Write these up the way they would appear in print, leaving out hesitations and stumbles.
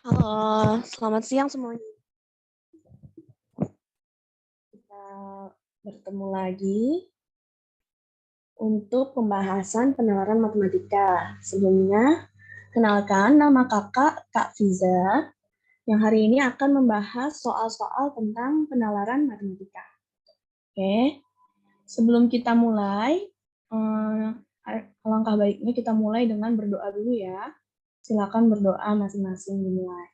Halo, selamat siang semuanya. Kita bertemu lagi untuk pembahasan penalaran matematika. Sebelumnya, kenalkan nama kakak, Kak Fiza, yang hari ini akan membahas soal-soal tentang penalaran matematika. Oke, sebelum kita mulai, alangkah baiknya kita mulai dengan berdoa dulu ya. Silakan berdoa masing-masing dimulai.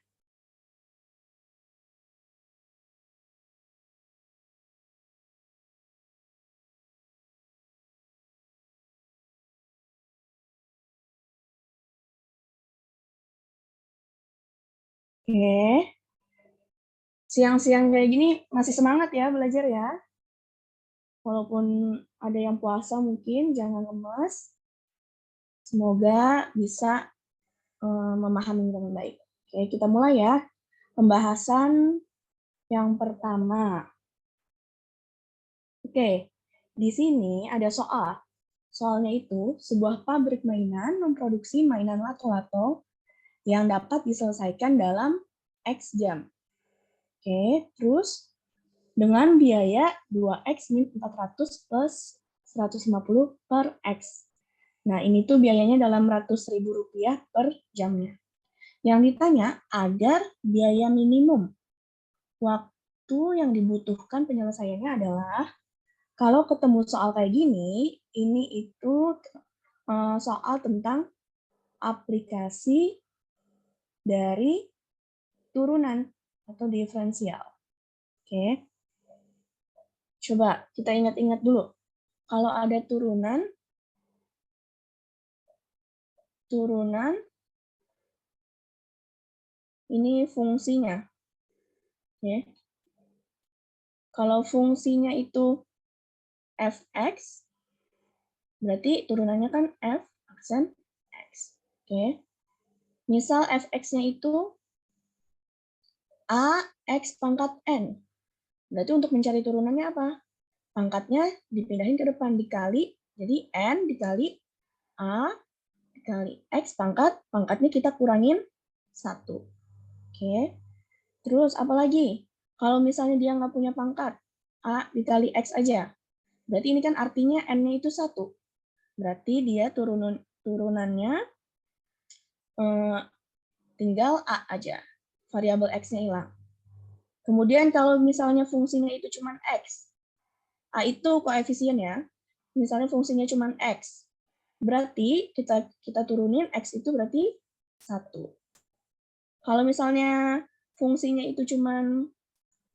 Oke, siang-siang kayak gini masih semangat ya belajar ya. Walaupun ada yang puasa mungkin jangan lemas. Semoga bisa memahami dengan baik. Oke, kita mulai ya. Pembahasan yang pertama. Oke, di sini ada soal. Soalnya itu, sebuah pabrik mainan memproduksi mainan lato-lato yang dapat diselesaikan dalam X jam. Oke, terus dengan biaya 2X min 400 plus 150 per X. Nah, ini tuh biayanya dalam ratus ribu rupiah per jamnya. Yang ditanya, agar biaya minimum waktu yang dibutuhkan penyelesaiannya adalah, kalau ketemu soal kayak gini, ini itu soal tentang aplikasi dari turunan atau diferensial. Oke, coba kita ingat-ingat dulu. Kalau ada turunan ini fungsinya. Oke. Kalau fungsinya itu fx, berarti turunannya kan f aksen x. Oke. Misal fx-nya itu a x pangkat n. Berarti untuk mencari turunannya apa? Pangkatnya dipindahin ke depan, dikali, jadi n dikali a dikali x pangkatnya kita kurangin 1. Oke. Terus apa lagi? Kalau misalnya dia nggak punya pangkat, a dikali x aja. Berarti ini kan artinya n-nya itu 1. Berarti dia turunannya tinggal a aja. Variabel x-nya hilang. Kemudian kalau misalnya fungsinya itu cuma x, a itu koefisien ya. Misalnya fungsinya cuma x. Berarti kita turunin x itu berarti 1. Kalau misalnya fungsinya itu cuma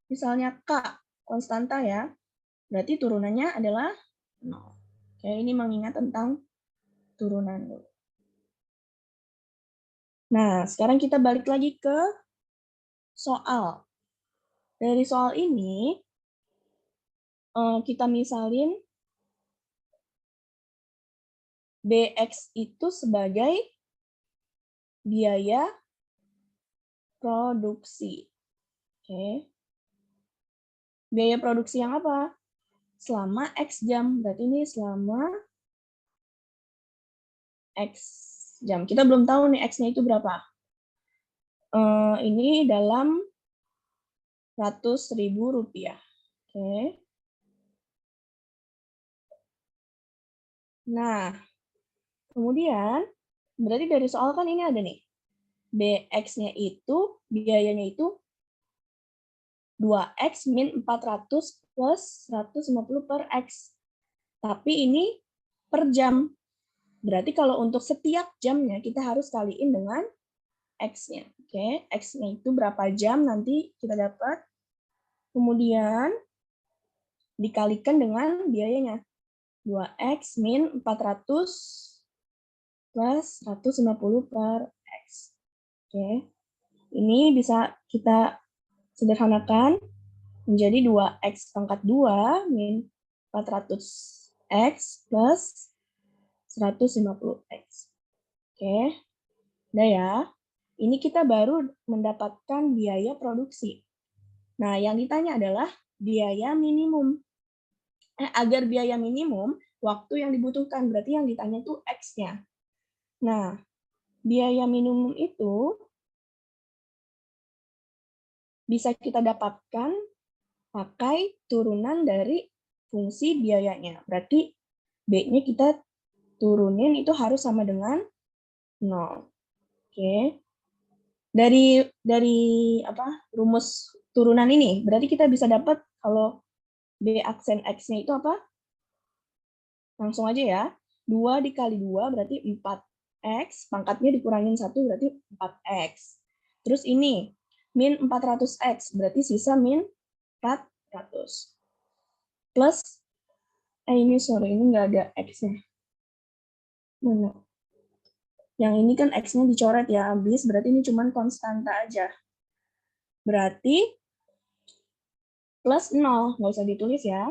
misalnya k, konstanta ya, berarti turunannya adalah 0. Oke, ini mengingat tentang turunan dulu. Nah, sekarang kita balik lagi ke soal. Dari soal ini, kita misalin BX itu sebagai biaya produksi. Oke. Biaya produksi yang apa? Selama X jam. Berarti ini selama X jam. Kita belum tahu nih X-nya itu berapa. Ini dalam Rp100.000. Oke. Nah, kemudian berarti dari soal kan ini ada nih. BX-nya itu, biayanya itu 2X min 400 plus 150 per X. Tapi ini per jam. Berarti kalau untuk setiap jamnya kita harus kaliin dengan X-nya. Oke, X-nya itu berapa jam nanti kita dapat. Kemudian dikalikan dengan biayanya. 2X min 400 plus 150 per X. Oke, ini bisa kita sederhanakan menjadi 2X pangkat 2 min 400X plus 150X. Oke, udah ya. Ini kita baru mendapatkan biaya produksi. Nah, yang ditanya adalah biaya minimum. Agar biaya minimum, waktu yang dibutuhkan. Berarti yang ditanya itu X-nya. Nah, biaya minimum itu bisa kita dapatkan pakai turunan dari fungsi biayanya. Berarti B-nya kita turunin itu harus sama dengan 0. Oke. Dari rumus turunan ini, berarti kita bisa dapat kalau B aksen X-nya itu apa? Langsung aja ya. 2 dikali 2 berarti 4X, pangkatnya dikurangin 1 berarti 4X. Terus ini, min 400X, berarti sisa min 400. Plus, ini nggak ada X-nya. Mana? Yang ini kan X-nya dicoret ya, habis, berarti ini cuma konstanta aja. Berarti plus 0, nggak usah ditulis ya.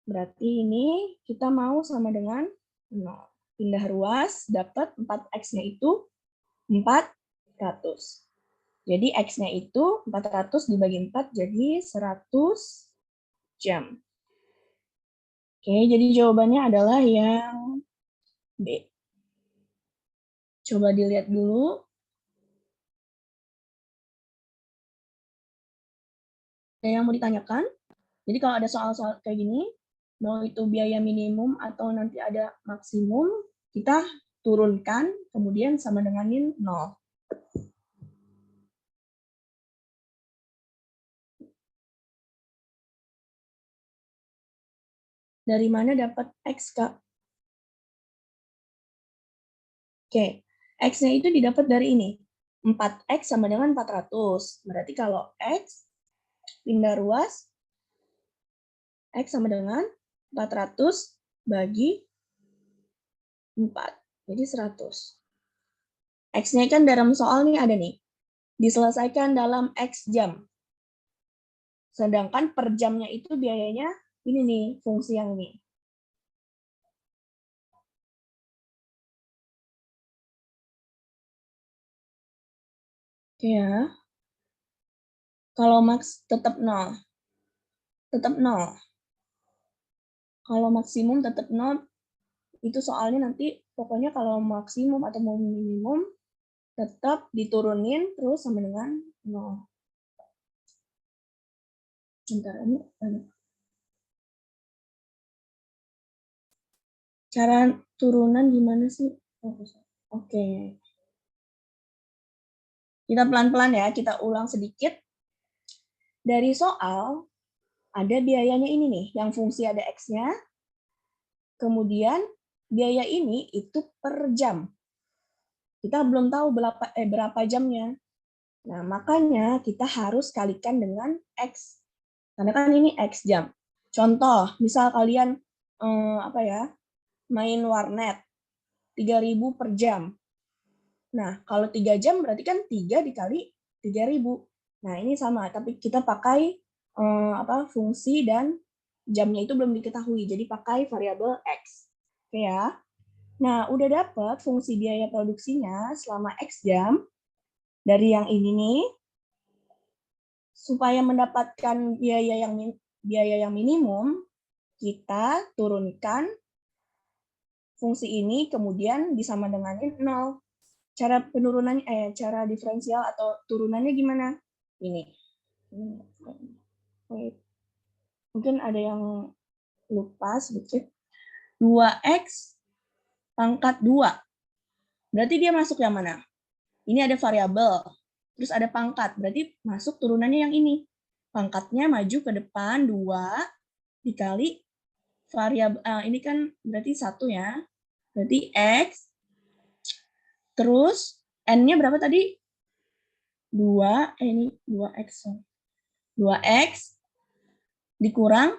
Berarti ini kita mau sama dengan 0. Pindah ruas, dapat 4X-nya itu 400. Jadi X-nya itu 400 dibagi 4 jadi 100 jam. Oke, jadi jawabannya adalah yang B. Coba dilihat dulu. Ada yang mau ditanyakan? Jadi kalau ada soal-soal kayak gini, mau itu biaya minimum atau nanti ada maksimum, kita turunkan, kemudian sama denganin 0. Dari mana dapat X, Kak? Oke, X-nya itu didapat dari ini. 4X sama dengan 400. Berarti kalau X pindah ruas, X sama dengan 400 bagi 4. Jadi 100. X-nya kan dalam soal ini ada nih. Diselesaikan dalam X jam. Sedangkan per jamnya itu biayanya ini nih, fungsi yang ini. Ya. Kalau max tetap 0. Tetap 0. Kalau maksimum tetap 0, itu soalnya nanti pokoknya kalau maksimum atau minimum tetap diturunin terus sama dengan 0. Bentar, ini cara turunan gimana sih? Oke. Kita pelan-pelan ya, kita ulang sedikit. Dari soal, ada biayanya ini nih, yang fungsi ada X-nya. Kemudian, biaya ini itu per jam. Kita belum tahu berapa jamnya. Nah, makanya kita harus kalikan dengan X. Karena kan ini X jam. Contoh, misal kalian main warnet 3.000 per jam. Nah, kalau 3 jam berarti kan 3 dikali 3.000. Nah, ini sama, tapi kita pakai fungsi dan jamnya itu belum diketahui. Jadi pakai variabel X. Oke ya. Nah, udah dapat fungsi biaya produksinya selama X jam dari yang ini nih. Supaya mendapatkan biaya yang minimum, kita turunkan fungsi ini kemudian disama denganin 0. Cara penurunannya cara diferensial atau turunannya gimana? Ini. Mungkin ada yang lupa sedikit. 2X pangkat 2. Berarti dia masuk yang mana? Ini ada variabel. Terus ada pangkat. Berarti masuk turunannya yang ini. Pangkatnya maju ke depan 2 dikali variabel ini kan berarti 1 ya. Berarti X. Terus N-nya berapa tadi? 2, ini 2X. 2X dikurang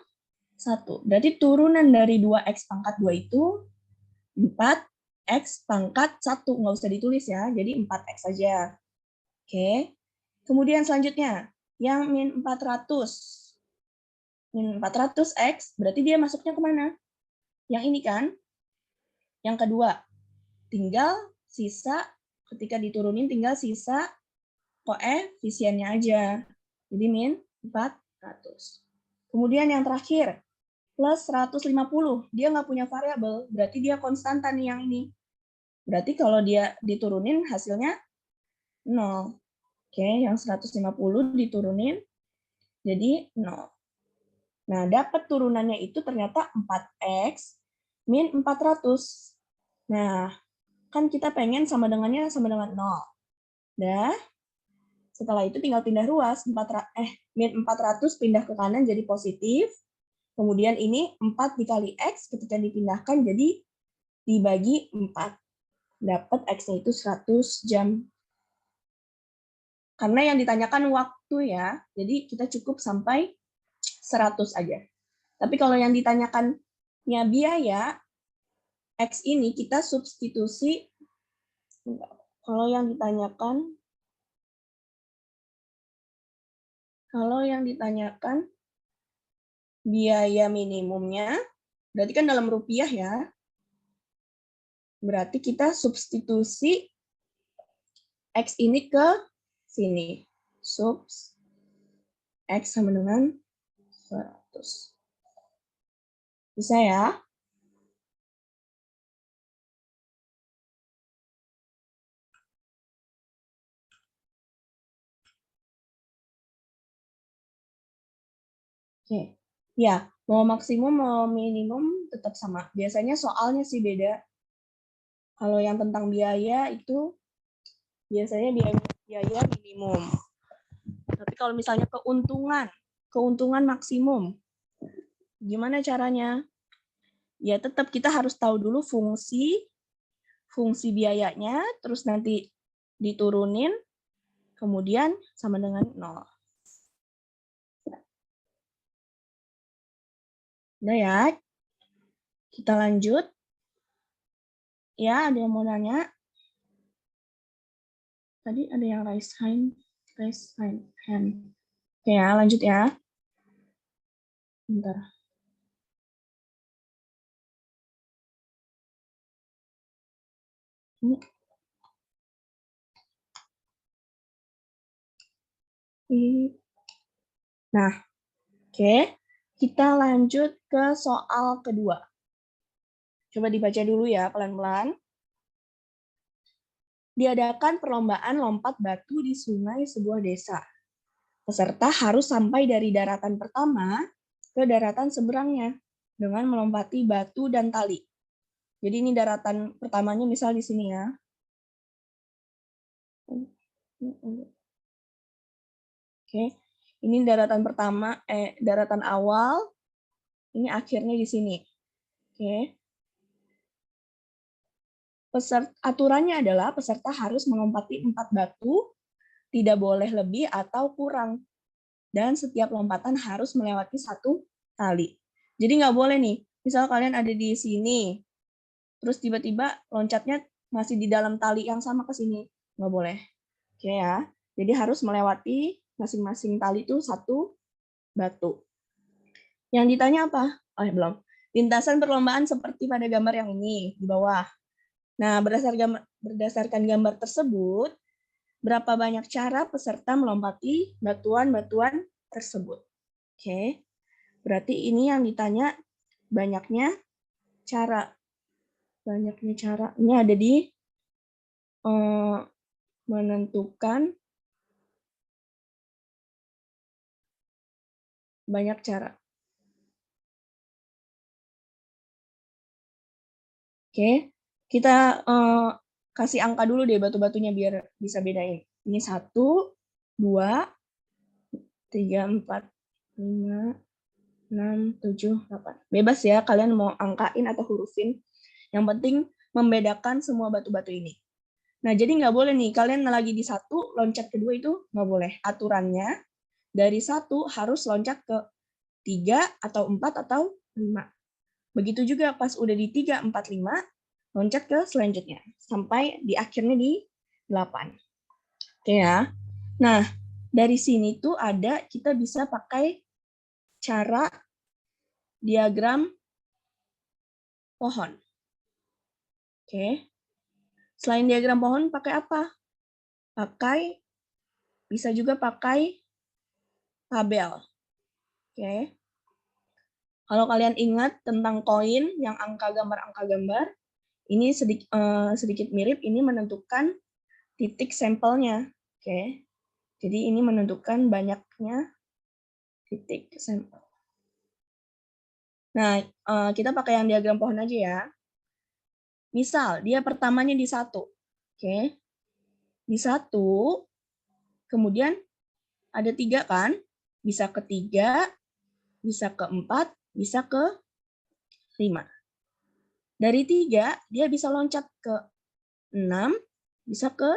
1. Berarti turunan dari 2X pangkat 2 itu 4X pangkat 1. Nggak usah ditulis ya, jadi 4X saja. Oke. Kemudian selanjutnya, yang min 400. Min 400X, berarti dia masuknya kemana? Yang ini kan? Yang kedua. Tinggal sisa, ketika diturunin tinggal sisa koefisiennya aja. Jadi min 400. Kemudian yang terakhir, plus 150. Dia nggak punya variabel, berarti dia konstanta nih yang ini. Berarti kalau dia diturunin hasilnya 0. Oke, yang 150 diturunin jadi 0. Nah, dapat turunannya itu ternyata 4x min 400. Nah, kan kita pengen sama dengannya sama dengan 0. Dah, setelah itu tinggal pindah ruas. Min 400 pindah ke kanan jadi positif. Kemudian ini 4 dikali X ketika dipindahkan jadi dibagi 4. Dapat X-nya itu 100 jam. Karena yang ditanyakan waktu ya, jadi kita cukup sampai 100 aja. Tapi kalau yang ditanyakannya biaya, X ini kita substitusi, kalau yang ditanyakan biaya minimumnya, berarti kan dalam rupiah ya, berarti kita substitusi X ini ke sini. Subs X sama dengan 100. Bisa ya? Oke. Ya, mau maksimum mau minimum tetap sama. Biasanya soalnya sih beda. Kalau yang tentang biaya itu biasanya biaya minimum. Tapi kalau misalnya keuntungan maksimum, gimana caranya? Ya tetap kita harus tahu dulu fungsi biayanya, terus nanti diturunin, kemudian sama dengan 0. Udah ya, kita lanjut. Ya, ada yang mau nanya? Tadi ada yang raise hand. Oke ya, lanjut ya. Bentar. Nah, oke. Kita lanjut ke soal kedua. Coba dibaca dulu ya, pelan-pelan. Diadakan perlombaan lompat batu di sungai sebuah desa. Peserta harus sampai dari daratan pertama ke daratan seberangnya dengan melompati batu dan tali. Jadi ini daratan pertamanya misal di sini ya. Oke. Ini daratan pertama, daratan awal. Ini akhirnya di sini. Oke. Aturannya adalah peserta harus melompati 4 batu, tidak boleh lebih atau kurang. Dan setiap lompatan harus melewati 1 tali. Jadi nggak boleh nih, misal kalian ada di sini, terus tiba-tiba loncatnya masih di dalam tali yang sama ke sini. Nggak boleh. Oke ya. Jadi harus melewati masing-masing tali itu 1 batu. Yang ditanya apa? Oh ya belum. Lintasan perlombaan seperti pada gambar yang ini di bawah. Nah, berdasarkan gambar tersebut, berapa banyak cara peserta melompati batuan-batuan tersebut? Oke, berarti ini yang ditanya banyaknya cara. Banyaknya cara. Ini ada di menentukan banyak cara. Oke, kita kasih angka dulu deh batu-batunya biar bisa bedain. Ini 1, 2, 3, 4, 5, 6, 7, 8. Bebas ya, kalian mau angkain atau hurufin. Yang penting membedakan semua batu-batu ini. Nah, jadi nggak boleh nih, kalian lagi di 1, loncat kedua itu nggak boleh. Aturannya, dari 1 harus loncat ke 3, atau 4, atau 5. Begitu juga pas udah di 3, 4, 5, loncat ke selanjutnya. Sampai di akhirnya di 8. Oke ya. Nah, dari sini tuh ada, kita bisa pakai cara diagram pohon. Oke. Selain diagram pohon, pakai apa? Bisa juga pakai tabel. Oke. Kalau kalian ingat tentang koin yang angka gambar, ini sedikit mirip, ini menentukan titik sampelnya. Oke. Jadi ini menentukan banyaknya titik sampel. Nah, kita pakai yang diagram pohon aja ya. Misal, dia pertamanya di 1. Oke. Di 1, kemudian ada 3 kan? Bisa ke 3, bisa ke 4, bisa ke 5. Dari 3, dia bisa loncat ke 6, bisa ke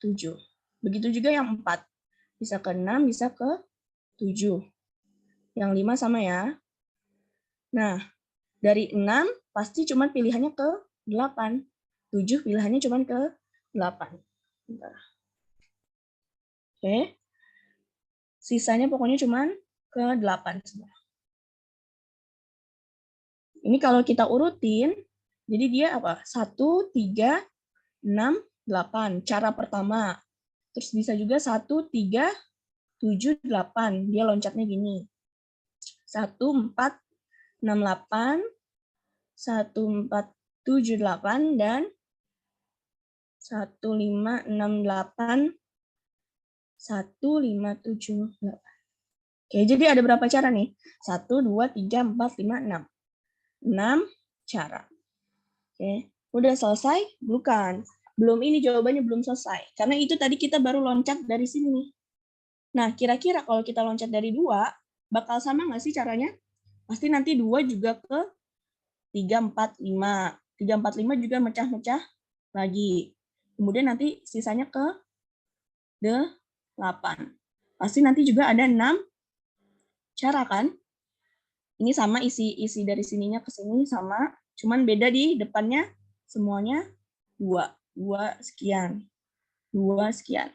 7. Begitu juga yang 4. Bisa ke 6, bisa ke 7. Yang 5 sama ya. Nah, dari 6 pasti cuma pilihannya ke 8. 7 pilihannya cuma ke 8. Bentar. Oke. Sisanya pokoknya cuma ke 8 semua. Ini kalau kita urutin, jadi dia apa? 1, 3, 6, 8. Cara pertama. Terus bisa juga 1, 3, 7, 8. Dia loncatnya gini. 1, 4, 6, 8. 1, 4, 7, 8. Dan 1, 5, 6, 8. 1, 5, 7, 8. Oke, jadi ada berapa cara nih? 1, 2, 3, 4, 5, 6. 6 cara. Oke, udah selesai? Bukan. Belum, ini jawabannya belum selesai. Karena itu tadi kita baru loncat dari sini. Nah, kira-kira kalau kita loncat dari 2, bakal sama nggak sih caranya? Pasti nanti 2 juga ke 3, 4, 5. 3, 4, 5 juga mecah-mecah lagi. Kemudian nanti sisanya ke 8. Pasti nanti juga ada 6 cara kan? Ini sama isi dari sininya ke sini sama, cuman beda di depannya semuanya 2. 2 sekian. 2 sekian.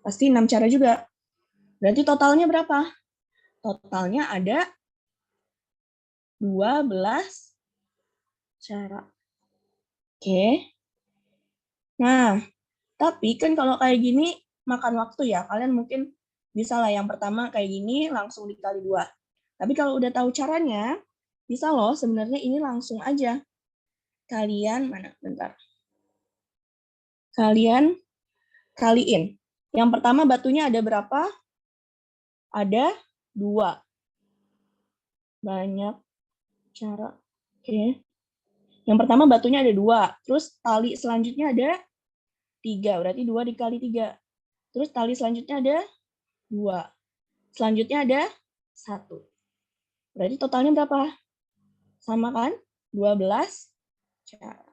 Pasti 6 cara juga. Berarti totalnya berapa? Totalnya ada 12 cara. Oke. Nah, tapi kan kalau kayak gini makan waktu ya. Kalian mungkin bisa lah yang pertama kayak gini langsung dikali 2. Tapi kalau udah tahu caranya, bisa loh sebenarnya ini langsung aja. Kalian, mana? Bentar. Kalian kaliin. Yang pertama batunya ada berapa? Ada 2. Banyak cara. Oke. Yang pertama batunya ada 2. Terus tali selanjutnya ada 3. Berarti 2 dikali 3. Terus tali selanjutnya ada 2. Selanjutnya ada 1. Berarti totalnya berapa? Sama kan? 12 cara.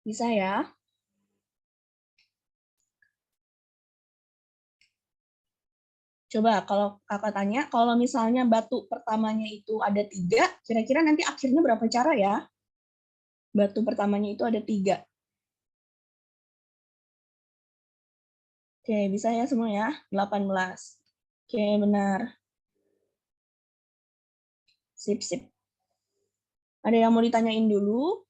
Bisa ya? Coba kalau kakak tanya, kalau misalnya batu pertamanya itu ada 3, kira-kira nanti akhirnya berapa cara ya? Batu pertamanya itu ada 3. Oke, bisa ya semua ya? 18. Oke, benar. Sip, sip. Ada yang mau ditanyain dulu?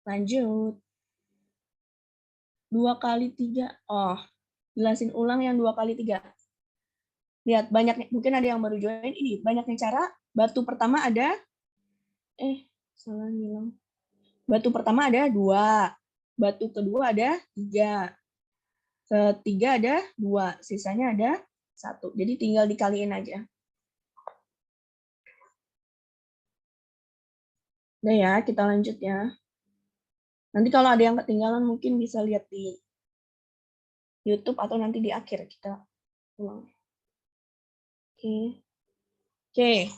Lanjut. 2 kali 3. Oh, jelasin ulang yang 2 kali 3. Lihat, banyak, mungkin ada yang baru join. Ini banyaknya cara. Batu pertama ada, salah bilang. Batu pertama ada 2. Batu kedua ada 3. Ketiga ada 2. Sisanya ada 1. Jadi tinggal dikaliin aja. Udah ya, kita lanjut ya. Nanti kalau ada yang ketinggalan mungkin bisa lihat di YouTube atau nanti di akhir kita ulang. Oke. Oke.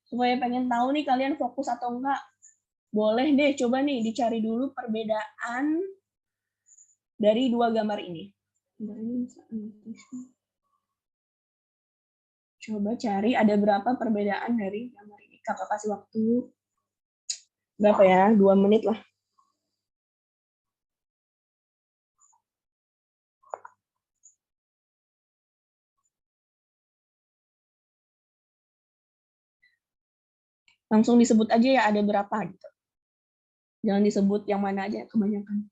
Supaya pengen tahu nih kalian fokus atau enggak, boleh deh coba nih dicari dulu perbedaan dari 2 gambar ini. Coba cari ada berapa perbedaan dari gambar ini. Kakak kasih waktu berapa ya? 2 menit lah. Langsung disebut aja ya ada berapa gitu. Jangan disebut yang mana aja kebanyakan.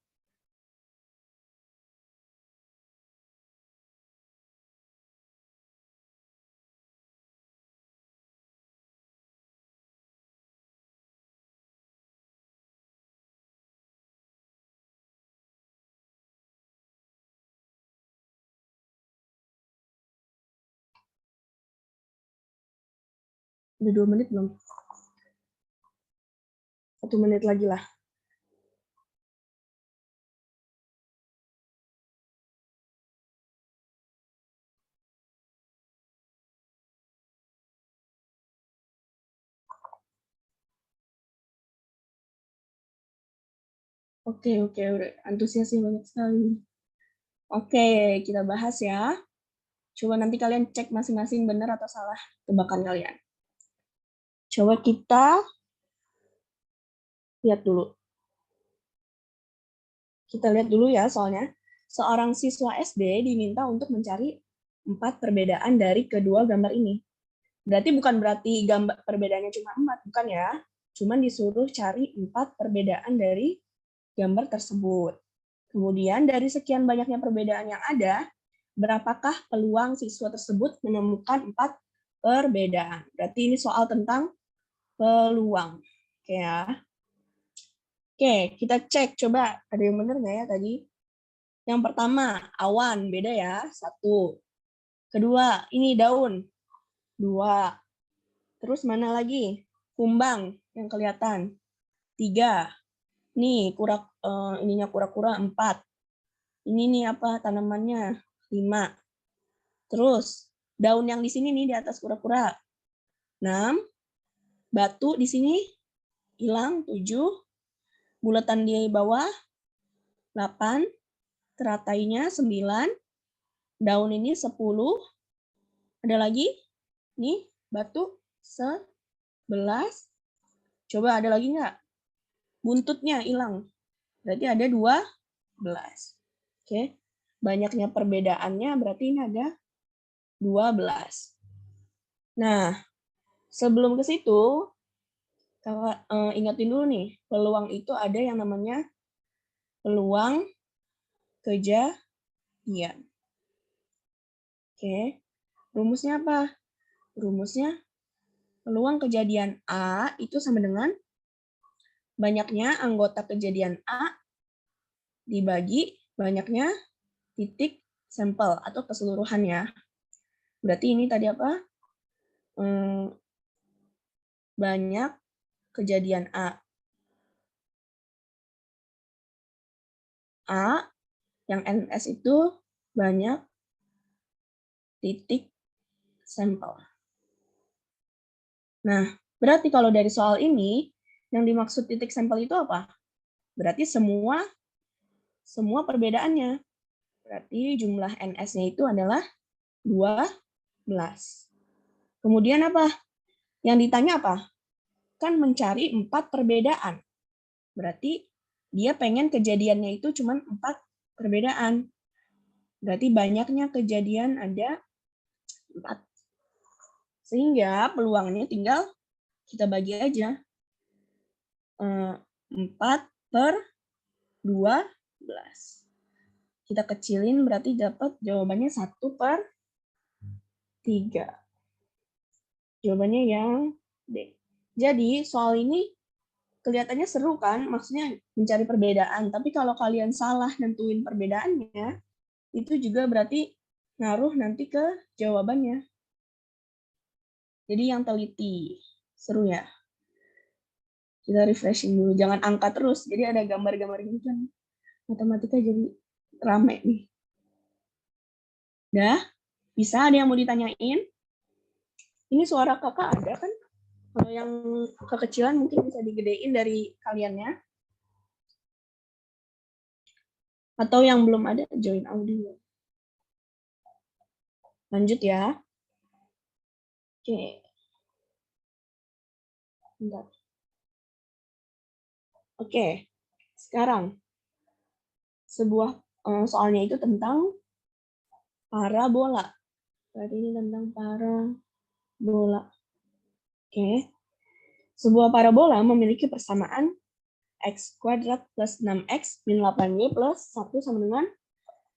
Udah 2 menit belum? 1 menit lagi lah. Oke, udah antusiasnya banget sekali. Oke, kita bahas ya. Coba nanti kalian cek masing-masing benar atau salah tebakan kalian. Coba kita lihat dulu. Kita lihat dulu ya soalnya. Seorang siswa SD diminta untuk mencari 4 perbedaan dari kedua gambar ini. Bukan berarti gambar perbedaannya cuma 4, bukan ya. Cuman disuruh cari 4 perbedaan dari gambar tersebut. Kemudian dari sekian banyaknya perbedaan yang ada, berapakah peluang siswa tersebut menemukan 4 perbedaan? Berarti ini soal tentang peluang. Oke ya. Oke, kita cek. Coba ada yang benar nggak ya tadi? Yang pertama, awan. Beda ya. 1. Kedua, ini daun. 2. Terus mana lagi? Kumbang yang kelihatan. 3. Nih, ininya kura-kura 4. Ini nih apa tanamannya? 5. Terus, daun yang di sini nih di atas kura-kura. 6. Batu di sini hilang 7. Bulatan di bawah 8. Teratainya 9. Daun ini 10. Ada lagi? Nih, batu 11. Coba ada lagi nggak? Buntutnya hilang. Berarti ada 12. Oke. Banyaknya perbedaannya berarti ini ada 12. Nah, sebelum ke situ, Kakak ingatin dulu nih, peluang itu ada yang namanya peluang kejadian. Oke. Rumusnya apa? Rumusnya peluang kejadian A itu sama dengan banyaknya anggota kejadian A dibagi banyaknya titik sampel atau keseluruhannya. Berarti ini tadi apa? Banyak kejadian A. A yang NS itu banyak titik sampel. Nah, berarti kalau dari soal ini, yang dimaksud titik sampel itu apa? Berarti semua perbedaannya. Berarti jumlah NS-nya itu adalah 12. Kemudian apa? Yang ditanya apa? Kan mencari 4 perbedaan. Berarti dia pengen kejadiannya itu cuma 4 perbedaan. Berarti banyaknya kejadian ada 4. Sehingga peluangnya tinggal kita bagi aja. 4/12. Kita kecilin berarti dapat jawabannya 1/3. Jawabannya yang D. Jadi soal ini kelihatannya seru kan? Maksudnya mencari perbedaan. Tapi kalau kalian salah nentuin perbedaannya, itu juga berarti ngaruh nanti ke jawabannya. Jadi yang teliti. Seru ya? Kita refreshing dulu. Jangan angka terus. Jadi ada gambar-gambar gitu kan. Matematika jadi rame nih. Udah? Bisa? Ada yang mau ditanyain? Ini suara kakak ada kan? Kalau yang kekecilan mungkin bisa digedein dari kaliannya. Atau yang belum ada, join audio. Lanjut ya. Oke. Bentar. Oke. Sekarang, soalnya itu tentang parabola. Berarti ini tentang parabola. Oke. Sebuah parabola memiliki persamaan x kuadrat plus 6x min 8y plus 1 sama dengan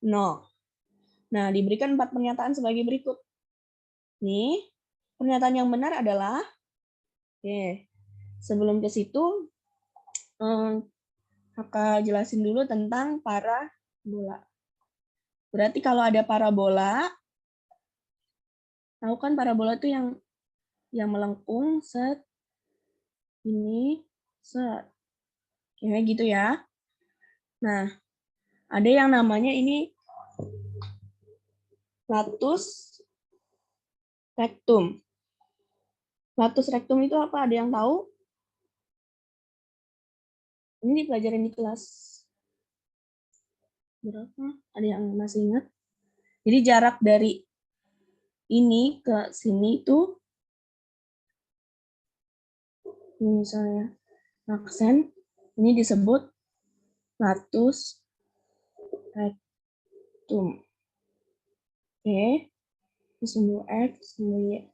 0. Nah, diberikan 4 pernyataan sebagai berikut. Nih, pernyataan yang benar adalah, sebelum ke situ, Kakak jelasin dulu tentang parabola. Berarti kalau ada parabola, tahu kan parabola itu yang yang melengkung, set, ini, set. Kayak gitu ya. Nah, ada yang namanya ini latus rectum. Latus rectum itu apa? Ada yang tahu? Ini dipelajarin di kelas berapa? Ada yang masih ingat? Jadi jarak dari ini ke sini itu, ini misalnya aksen, ini disebut latus rectum. Oke, ini sumbu X, sumbu Y.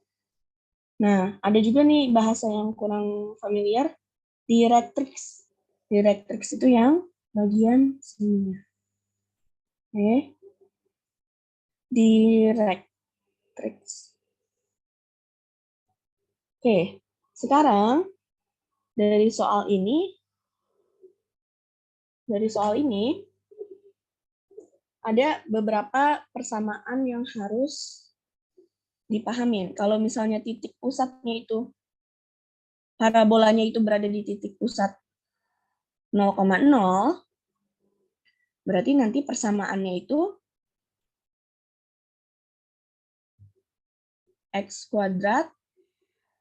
Nah, ada juga nih bahasa yang kurang familiar, directrix. Directrix itu yang bagian sininya. Oke, directrix. Oke, sekarang dari soal ini ada beberapa persamaan yang harus dipahamin. Kalau misalnya titik pusatnya itu, parabolanya itu berada di titik pusat 0,0, berarti nanti persamaannya itu X kuadrat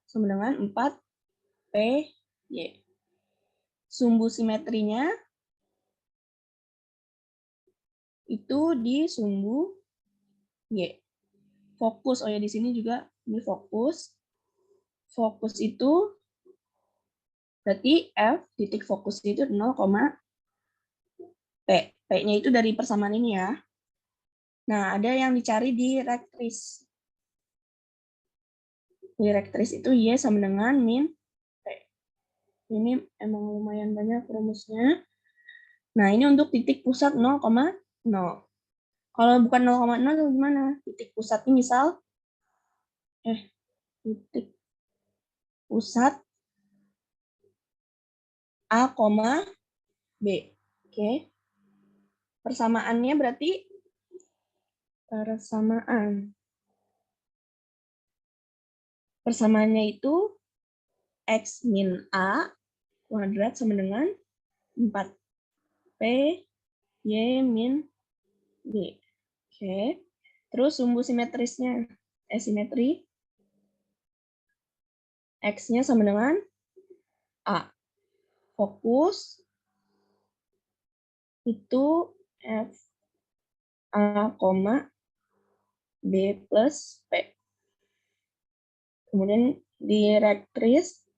sama dengan 4PY. Sumbu simetrinya itu di sumbu Y. Fokus, oh ya di sini juga ini fokus. Fokus itu berarti F titik fokus itu 0, P. P-nya itu dari persamaan ini ya. Nah, ada yang dicari di rektris. Direktris itu Y sama dengan min P. Ini emang lumayan banyak rumusnya. Nah, ini untuk titik pusat 0,0. Kalau bukan 0,0 itu gimana? Titik pusatnya misal, titik pusat A, B. Oke. Persamaannya berarti Persamaannya itu X min A kuadrat sama dengan 4P Y min B. Oke. Terus sumbu simetrisnya, simetri, X-nya sama dengan A. Fokus itu F A, B plus P. Kemudian direktris,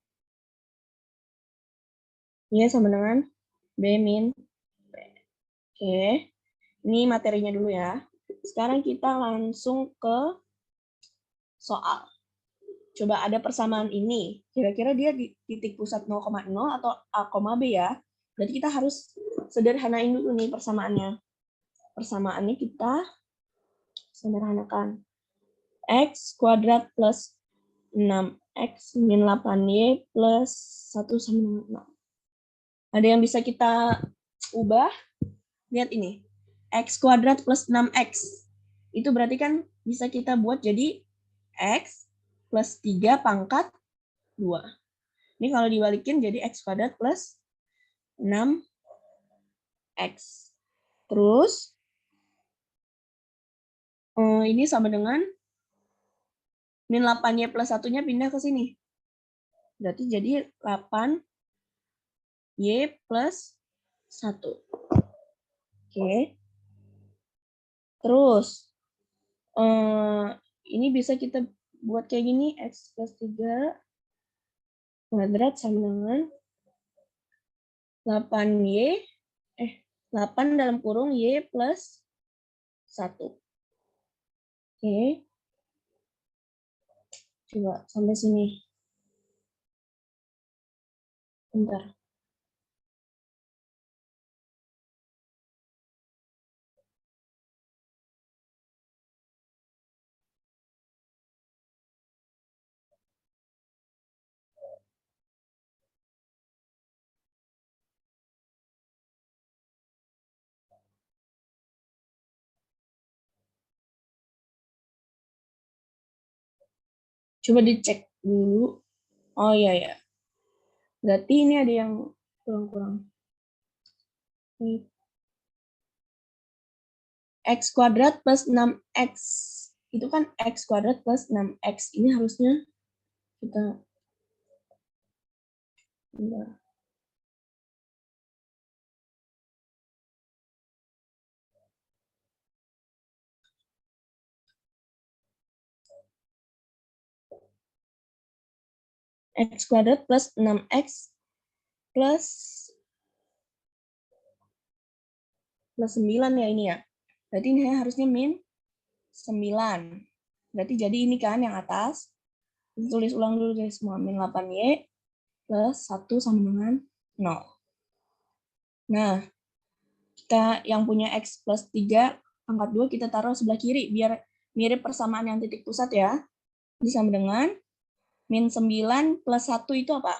Y sama dengan B min P. Oke, ini materinya dulu ya. Sekarang kita langsung ke soal. Coba ada persamaan ini. Kira-kira dia di titik pusat 0,0 atau A, B ya. Berarti kita harus sederhanain dulu nih persamaannya. Persamaannya kita sederhanakan. X kuadrat plus 6X min 8Y plus 1 sama dengan 6. Ada yang bisa kita ubah? Lihat ini. X kuadrat plus 6X. Itu berarti kan bisa kita buat jadi X plus 3 pangkat 2. Ini kalau dibalikin jadi X kuadrat plus 6X. Terus, ini sama dengan min 8Y plus 1-nya pindah ke sini. Berarti jadi 8Y plus 1. Oke. Terus, ini bisa kita buat kayak gini, X plus 3 kuadrat sama dengan 8Y, 8 dalam kurung Y plus 1. Oke. Coba sampai sini. Bentar. Coba dicek dulu. Oh iya ya. Berarti ini ada yang kurang-kurang. X kuadrat plus 6X. Itu kan X kuadrat plus 6X. Ini harusnya kita... X kuadrat plus 6X plus 9 ya ini ya. Berarti ini harusnya min 9. Berarti jadi ini kan yang atas. Tulis ulang dulu deh semua. Min 8Y plus 1 sama dengan 0. Nah, kita yang punya X plus 3 pangkat 2 kita taruh sebelah kiri biar mirip persamaan yang titik pusat ya. Ini sama dengan min 9 plus 1 itu apa?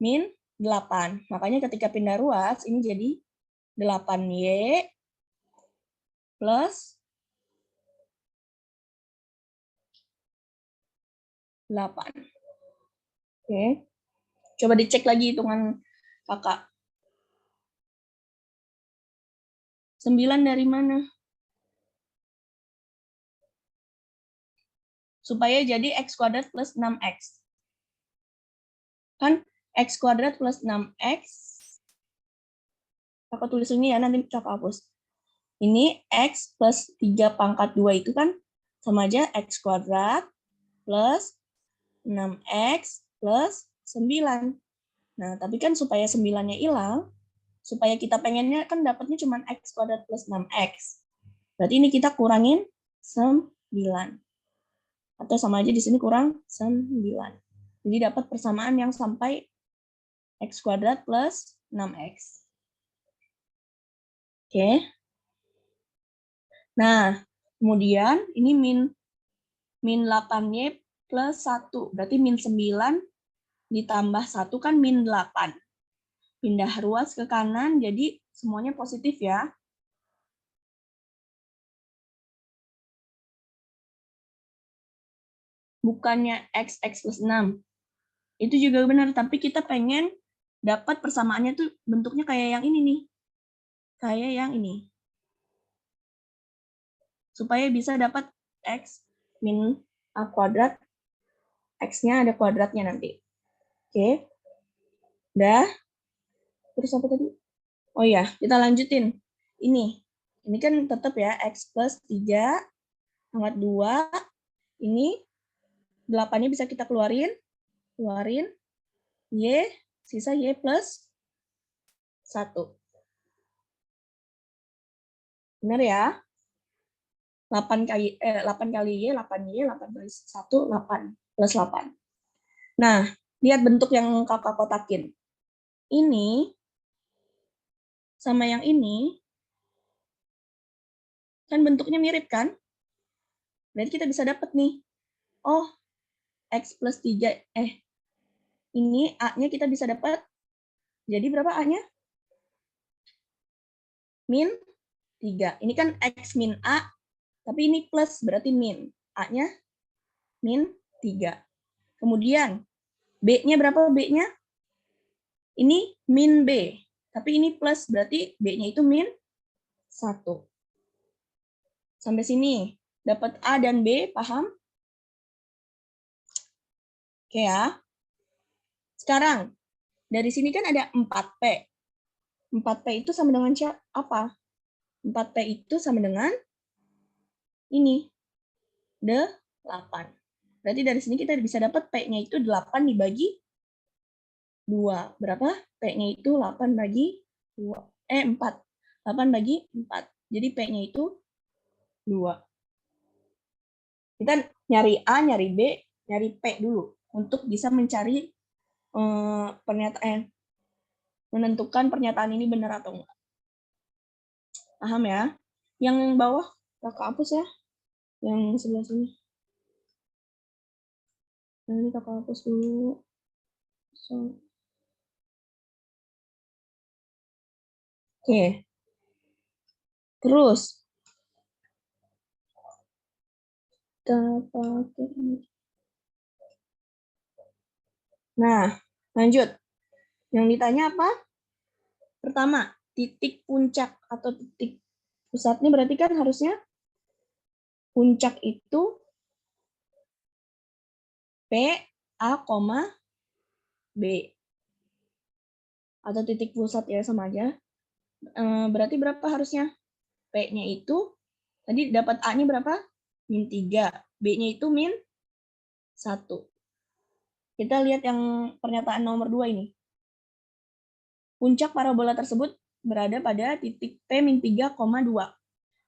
Min 8. Makanya ketika pindah ruas, ini jadi 8Y plus 8. Oke. Coba dicek lagi hitungan kakak. 9 dari mana? Supaya jadi X kuadrat plus 6X. Kan X kuadrat plus 6X. Kakak tulis ini ya, nanti kakak hapus. Ini X plus 3 pangkat 2 itu kan sama aja X kuadrat plus 6X plus 9. Nah, tapi kan supaya 9-nya hilang, supaya kita pengennya kan dapatnya cuma X kuadrat plus 6X. Berarti ini kita kurangin 9. Atau sama aja di sini kurang 9. Jadi dapat persamaan yang sampai X kuadrat plus 6X. Oke. Nah, kemudian ini min 8Y plus 1. Berarti min 9 ditambah 1 kan min 8. Pindah ruas ke kanan, jadi semuanya positif ya. Bukannya X plus 6. Itu juga benar, tapi kita pengen dapat persamaannya tuh bentuknya kayak yang ini nih. Kayak yang ini. Supaya bisa dapat X min A kuadrat. X-nya ada kuadratnya nanti. Oke. Udah. Terus apa tadi? Oh ya, kita lanjutin. Ini kan tetap ya, X plus 3, pangkat 2. Ini 8-nya bisa kita keluarin. Y, sisa Y plus 1. Benar ya? 8 kali Y, 8Y, 8 kali 1, 8. Plus 8. Nah, lihat bentuk yang kakak kotakin. Ini sama yang ini, kan bentuknya mirip kan? Berarti kita bisa dapat nih. Oh, X plus 3, ini A-nya kita bisa dapat. Jadi berapa A-nya? Min 3. Ini kan X min A, tapi ini plus, berarti min. A-nya min 3. Kemudian, B-nya berapa B-nya? Ini min B. Tapi ini plus, berarti B-nya itu min 1. Sampai sini. Dapat A dan B, paham? Oke ya. Sekarang, dari sini kan ada 4P. 4P itu sama dengan apa? 4P itu sama dengan ini. 8. Berarti dari sini kita bisa dapat P-nya itu 8 dibagi 2. Berapa? P-nya itu 8 bagi 2. 4. 8 bagi 4. Jadi P-nya itu 2. Kita nyari A, nyari B, nyari P dulu. Untuk bisa mencari pernyataan, menentukan pernyataan ini benar atau enggak. Paham ya? Yang bawah, kakak hapus ya. Yang sebelah sini. Nah, ini kakak hapus dulu. Oke. Terus kita pakai ini. Nah, lanjut. Yang ditanya apa? Pertama, titik puncak atau titik pusatnya berarti kan harusnya puncak itu P, A, B. Atau titik pusat ya sama aja. Berarti berapa harusnya? P-nya itu, tadi dapat A-nya berapa? Min 3. B-nya itu min 1. Kita lihat yang pernyataan nomor 2 ini. Puncak parabola tersebut berada pada titik P min 3,2.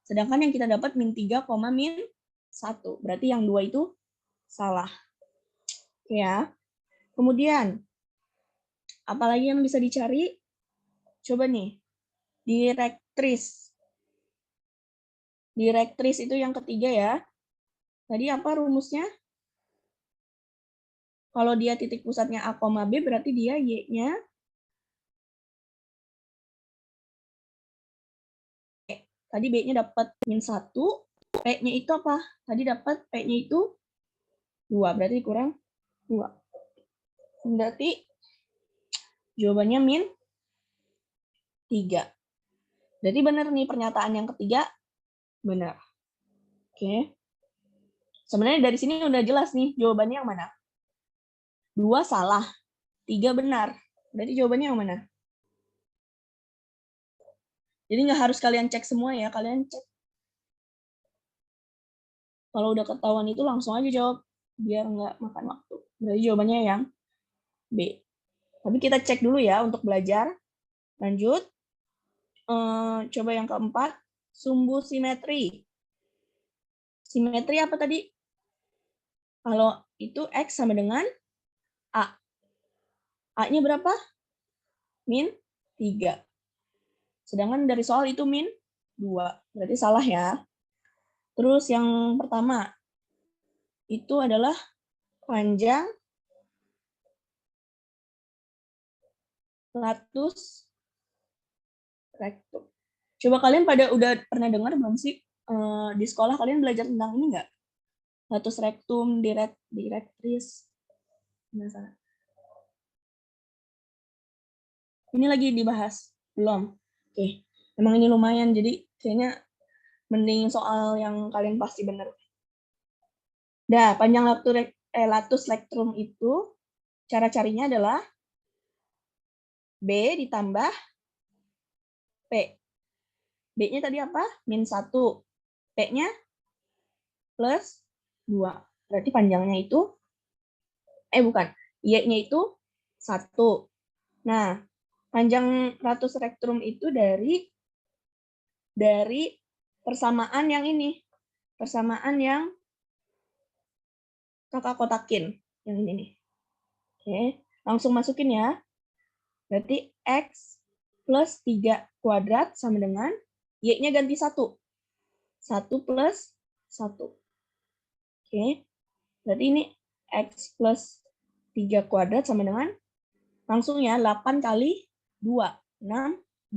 Sedangkan yang kita dapat min 3, min 1. Berarti yang 2 itu salah. Ya. Kemudian, apalagi yang bisa dicari? Coba nih, direktris. Direktris itu yang ketiga ya. Tadi apa rumusnya? Kalau dia titik pusatnya A, B, berarti dia Y-nya tadi B-nya dapat min 1, P-nya itu apa? Tadi dapat P-nya itu 2, berarti kurang 2. Berarti jawabannya min 3. Berarti benar nih pernyataan yang ketiga, benar. Oke. Sebenarnya dari sini udah jelas nih jawabannya yang mana. 2 salah, 3 benar. Berarti jawabannya yang mana? Jadi nggak harus kalian cek semua ya, kalian cek. Kalau udah ketahuan itu langsung aja jawab, biar nggak makan waktu. Berarti jawabannya yang B. Tapi kita cek dulu ya untuk belajar. Lanjut. Coba yang keempat, sumbu simetri. Simetri apa tadi? Kalau itu X sama dengan A. A-nya berapa? Min 3. Sedangkan dari soal itu min 2. Berarti salah ya. Terus yang pertama, itu adalah panjang latus rektum. Coba kalian pada udah pernah dengar belum sih? Di sekolah kalian belajar tentang ini nggak? Latus rektum, direktris. Ini lagi dibahas? Belum? Oke. Emang ini lumayan, jadi kayaknya mending soal yang kalian pasti bener. Dah, panjang latus rektum itu, cara carinya adalah B ditambah P. B-nya tadi apa? Min 1. P-nya plus 2. Berarti panjangnya itu, bukan, Y-nya itu 1. Nah, panjang latus rektum itu dari persamaan yang ini. Persamaan yang kakak kotakin. Yang ini nih. Oke, langsung masukin ya. Berarti X plus 3 kuadrat sama dengan Y-nya ganti 1. 1 plus 1. Oke, berarti ini X plus 3 kuadrat sama dengan, langsung ya, 8 kali 2, 16.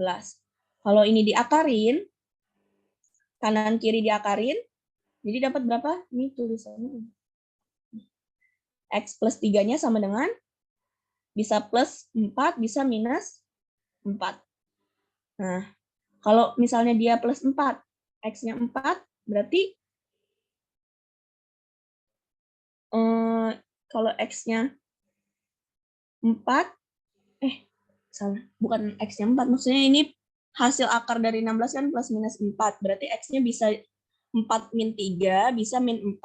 Kalau ini diakarin, kanan kiri diakarin, jadi dapat berapa? Ini tulisannya. X plus 3-nya sama dengan, bisa plus 4, bisa minus 4. Nah, kalau misalnya dia plus 4, X-nya 4, berarti kalau X-nya 4, salah, bukan X-nya 4, maksudnya ini hasil akar dari 16 kan plus minus 4, berarti X-nya bisa 4 min 3, bisa min 4.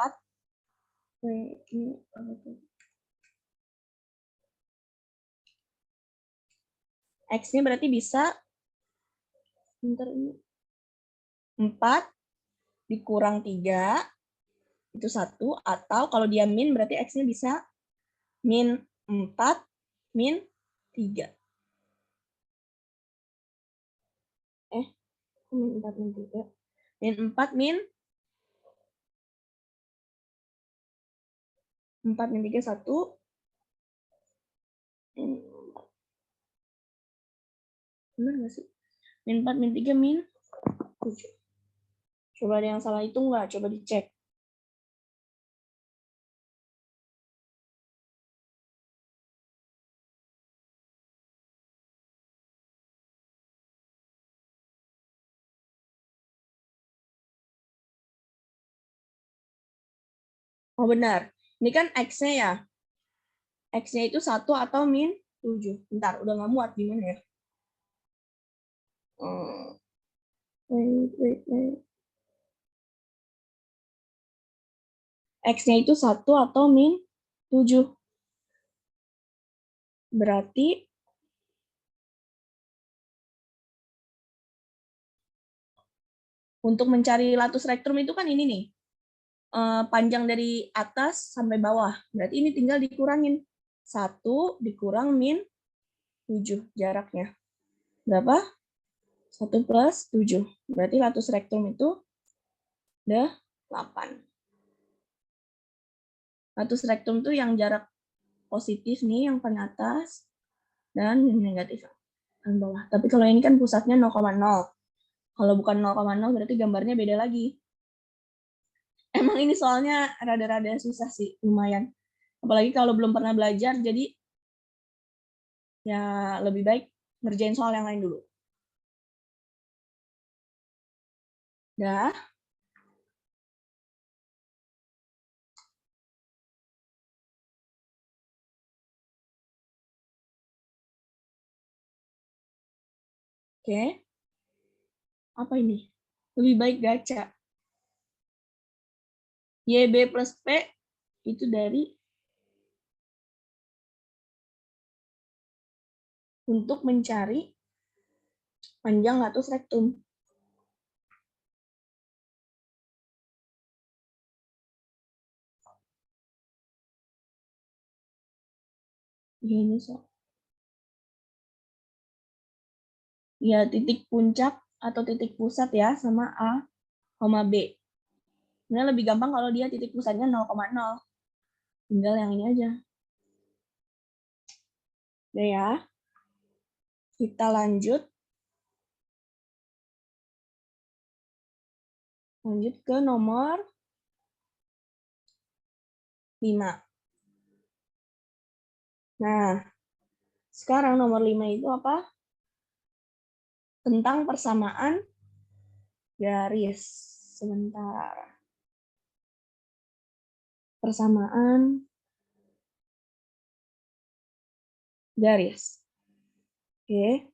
X-nya berarti bisa 4 dikurang 3, itu 1, atau kalau dia min berarti X-nya bisa min 4 min 3. Min 4 min 3. Min 4 min 4 min 3, 1. Benar nggak sih? Min 4 min 3 min 7. Coba ada yang salah hitung nggak? Coba dicek. Oh benar. Ini kan X-nya ya. X-nya itu 1 atau min 7. Bentar, udah nggak muat gimana ya? Wait. X-nya itu 1 atau min 7. Berarti untuk mencari latus rectum itu kan ini nih. Panjang dari atas sampai bawah. Berarti ini tinggal dikurangin. 1 dikurang min 7 jaraknya. Berapa? 1 plus 7. Berarti latus rectum itu udah 8. Latus rectum itu yang jarak positif nih, yang paling atas, dan yang negatif yang bawah. Tapi kalau ini kan pusatnya 0,0. Kalau bukan 0,0 berarti gambarnya beda lagi. Emang ini soalnya rada-rada susah sih, lumayan. Apalagi kalau belum pernah belajar, jadi ya lebih baik ngerjain soal yang lain dulu. Dah. Oke. Apa ini? Lebih baik gacha. YB plus P itu dari untuk mencari panjang latus rectum. Ini so. Ya, titik puncak atau titik pusat ya sama A, B. Sebenarnya lebih gampang kalau dia titik pusatnya 0,0. Tinggal yang ini aja. Udah ya. Kita lanjut. Lanjut ke nomor 5. Nah, sekarang nomor 5 itu apa? Tentang persamaan garis. Sebentar. Persamaan garis. Oke.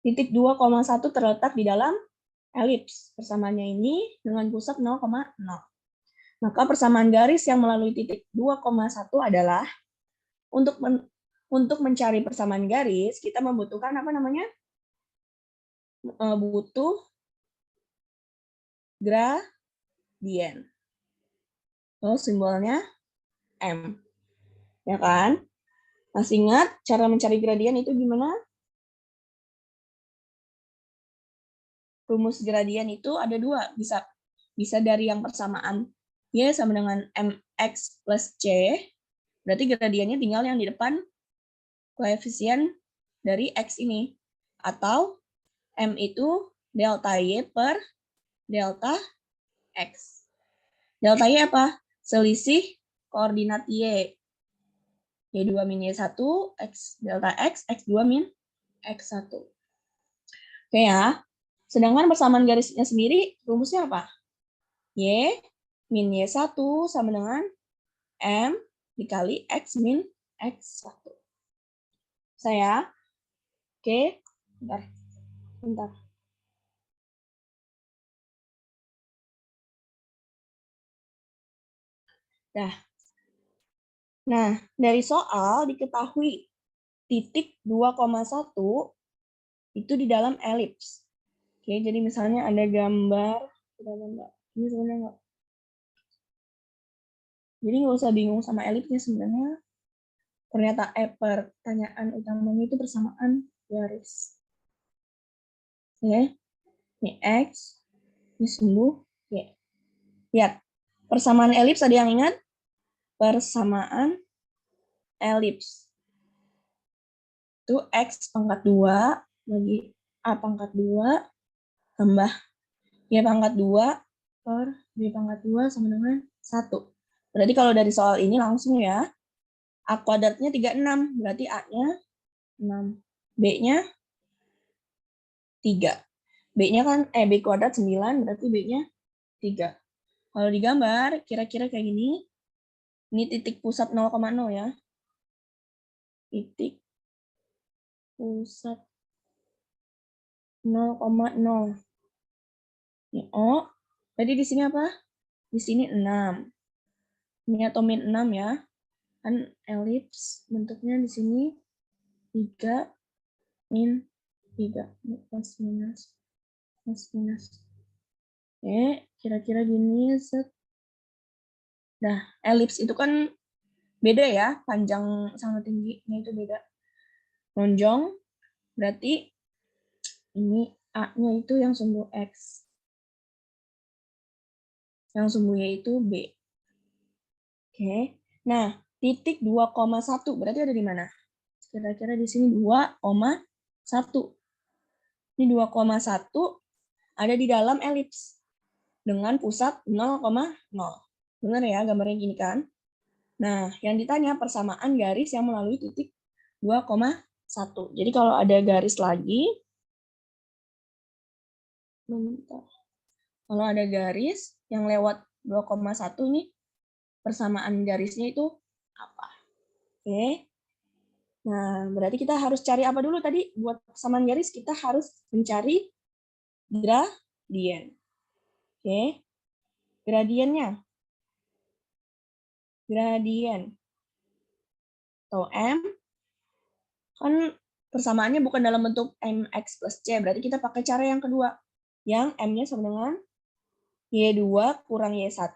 Titik 2,1 terletak di dalam elips. Persamaannya ini dengan pusat 0,0. Maka persamaan garis yang melalui titik 2,1 adalah untuk mencari persamaan garis, kita membutuhkan apa namanya? Butuh gradien. Oh, simbolnya M. Ya kan? Masih ingat cara mencari gradien itu gimana? Rumus gradien itu ada 2. Bisa dari yang persamaan Y sama dengan MX plus C. Berarti gradiennya tinggal yang di depan koefisien dari X ini. Atau M itu delta Y per delta X. Delta Y apa? Selisih koordinat Y. Y2 min Y1, X delta X, X2 min X1. Oke ya. Sedangkan persamaan garisnya sendiri, rumusnya apa? Y min Y1 sama dengan M dikali X min X1. Saya, oke, bentar. Nah, dari soal diketahui titik 2,1 itu di dalam elips. Oke, jadi misalnya ada gambar. Ini sebenarnya enggak. Jadi nggak usah bingung sama elipsnya sebenarnya. Ternyata pertanyaan utamanya itu persamaan garis. Oke, ini X, ini sumbu Y. Lihat, persamaan elips ada yang ingat? Persamaan elips. Itu X pangkat 2 bagi A pangkat 2 tambah Y pangkat 2 per B pangkat 2 sama dengan 1. Berarti kalau dari soal ini langsung ya, A kuadratnya 36, berarti A-nya 6. B-nya 3. B-nya kan B kuadrat 9, berarti B-nya 3. Kalau digambar, kira-kira kayak gini. Ini titik pusat 0,0 ya. Titik pusat 0,0. Ini O. Tadi di sini apa? Di sini 6. Ini atau min 6 ya. Kan elips bentuknya di sini 3 min 3. Plus minus. Plus minus. Oke, kira-kira gini. Set. Nah, elips itu kan beda ya. Panjang sama tingginya itu beda. Lonjong. Berarti ini A-nya itu yang sumbu X. Yang sumbunya itu B. Oke. Nah, titik 2,1 berarti ada di mana? Kira-kira di sini 2,1. Ini 2,1 ada di dalam elips dengan pusat 0,0. Benar ya gambarnya gini kan? Nah, yang ditanya persamaan garis yang melalui titik 2,1. Jadi kalau ada garis lagi, bentar. Kalau ada garis yang lewat 2,1 nih, persamaan garisnya itu apa? Oke. Nah, berarti kita harus cari apa dulu tadi? Buat persamaan garis, kita harus mencari gradien. Oke. Gradiennya. Gradien. Atau M. Kan persamaannya bukan dalam bentuk MX plus C. Berarti kita pakai cara yang kedua. Yang M-nya sama dengan Y2 kurang Y1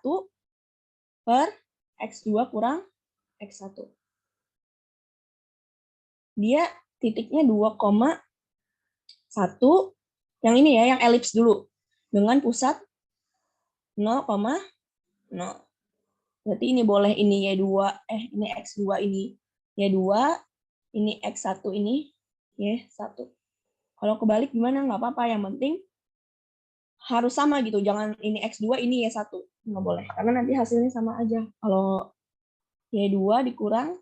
per X2 kurang X1. Dia titiknya 2,1. Yang ini ya, yang elips dulu. Dengan pusat 0,0. Berarti ini boleh ini Y2, ini X2 ini Y2, ini X1 ini Y1. Kalau kebalik gimana? Nggak apa-apa, yang penting harus sama gitu. Jangan ini X2, ini Y1. Nggak boleh, karena nanti hasilnya sama aja. Kalau Y2 dikurang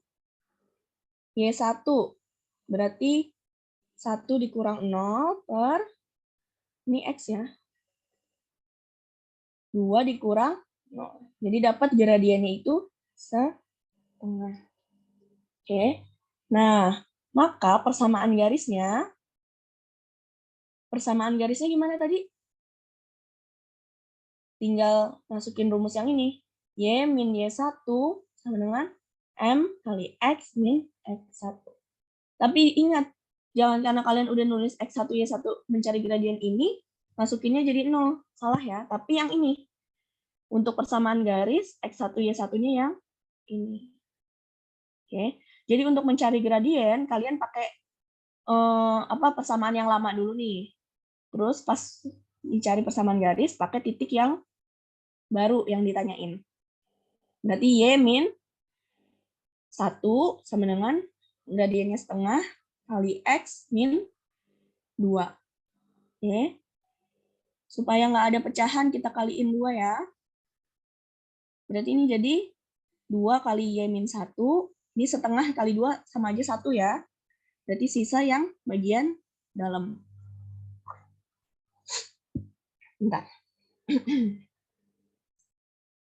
Y1, berarti 1 dikurang 0 per, ini X ya. 2 dikurang 0. Jadi dapat gradiennya itu setengah. Oke. Nah, maka persamaan garisnya gimana tadi? Tinggal masukin rumus yang ini. Y min Y1 sama dengan M kali X min X1. Tapi ingat, jangan karena kalian udah nulis X1 Y1 mencari gradien ini, masukinnya jadi 0. Salah ya. Tapi yang ini. Untuk persamaan garis, X1 Y1-nya yang ini. Oke. Jadi untuk mencari gradien, kalian pakai persamaan yang lama dulu nih. Terus pas dicari persamaan garis, pakai titik yang baru yang ditanyain. Berarti Y min 1 sama dengan gradiennya setengah kali X min 2. Oke. Supaya nggak ada pecahan, kita kaliin 2 ya. Berarti ini jadi 2 kali Y min 1. Ini setengah kali 2 sama aja 1 ya. Berarti sisa yang bagian dalam. Bentar.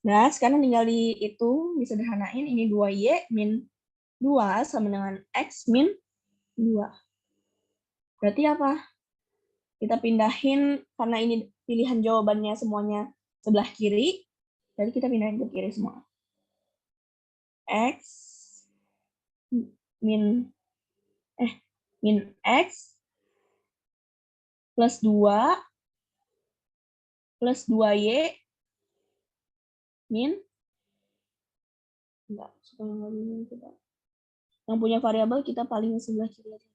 Nah, sekarang tinggal disederhanain. Ini 2Y min 2 sama dengan X min 2. Berarti apa? Kita pindahin, karena ini pilihan jawabannya semuanya sebelah kiri, jadi kita pindahin ke kiri semua. X min X plus 2 plus 2Y min, enggak, supaya nggak bingung kita. Yang punya variabel kita paling sebelah kiri aja.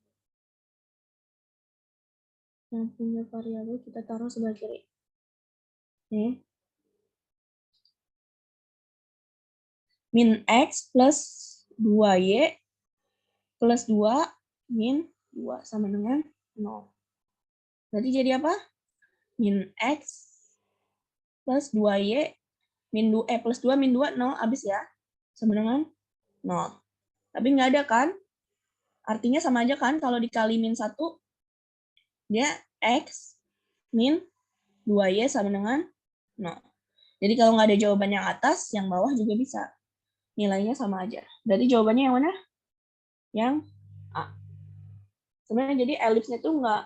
Yang punya variabel kita taruh sebelah kiri. Oke. Min X plus 2Y plus 2 min 2 sama dengan 0. Berarti jadi apa? Min X plus 2Y min 2, plus 2 min 2, 0 habis ya. Sama dengan 0. Tapi nggak ada kan? Artinya sama aja kan? Kalau dikali min 1, dia X min 2Y sama dengan 0. Jadi kalau nggak ada jawaban yang atas, yang bawah juga bisa. Nilainya sama aja. Berarti jawabannya yang mana? Yang A. Sebenarnya jadi elipsnya tuh nggak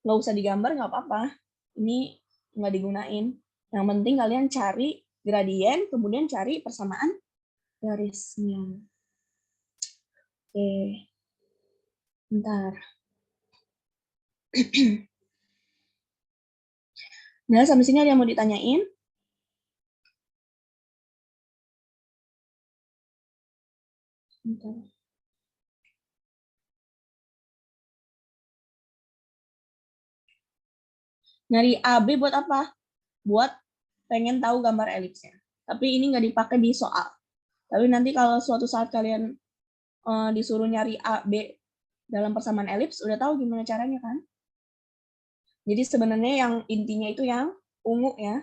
usah digambar, nggak apa-apa. Ini nggak digunain. Yang penting kalian cari gradien, kemudian cari persamaan garisnya. Oke. Bentar. Nah, sampai sini ada yang mau ditanyain? Bentar. Nyari AB buat apa? Buat pengen tahu gambar elipsnya. Tapi ini nggak dipakai di soal. Tapi nanti kalau suatu saat kalian disuruh nyari A, B dalam persamaan elips, udah tahu gimana caranya kan? Jadi sebenarnya yang intinya itu yang ungu ya.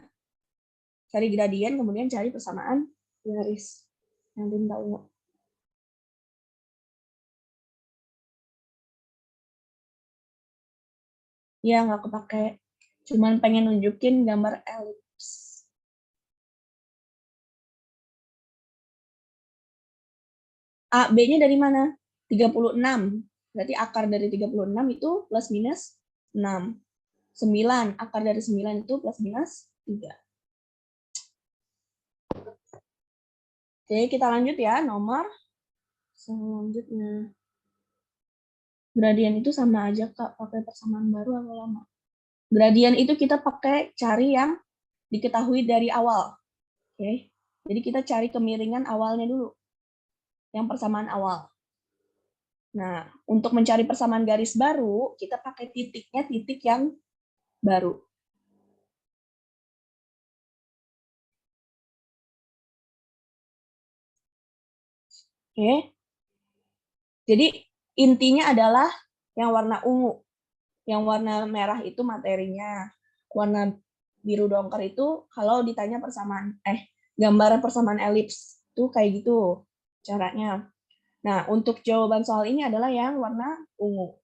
Cari gradien, kemudian cari persamaan garis. Yang tinta ungu. Ya, nggak kepake. Cuman pengen nunjukin gambar elips. A, B-nya dari mana? 36. Berarti akar dari 36 itu plus minus 6. 9. Akar dari 9 itu plus minus 3. Oke, kita lanjut ya. Nomor selanjutnya. Gradien itu sama aja, Kak. Pakai persamaan baru atau lama? Gradien itu kita pakai cari yang diketahui dari awal. Oke. Jadi kita cari kemiringan awalnya dulu. Yang persamaan awal. Nah, untuk mencari persamaan garis baru, kita pakai titiknya titik yang baru. Oke. Jadi intinya adalah yang warna ungu. Yang warna merah itu materinya. Warna biru dongker itu kalau ditanya persamaan gambaran persamaan elips itu kayak gitu caranya. Nah, untuk jawaban soal ini adalah yang warna ungu.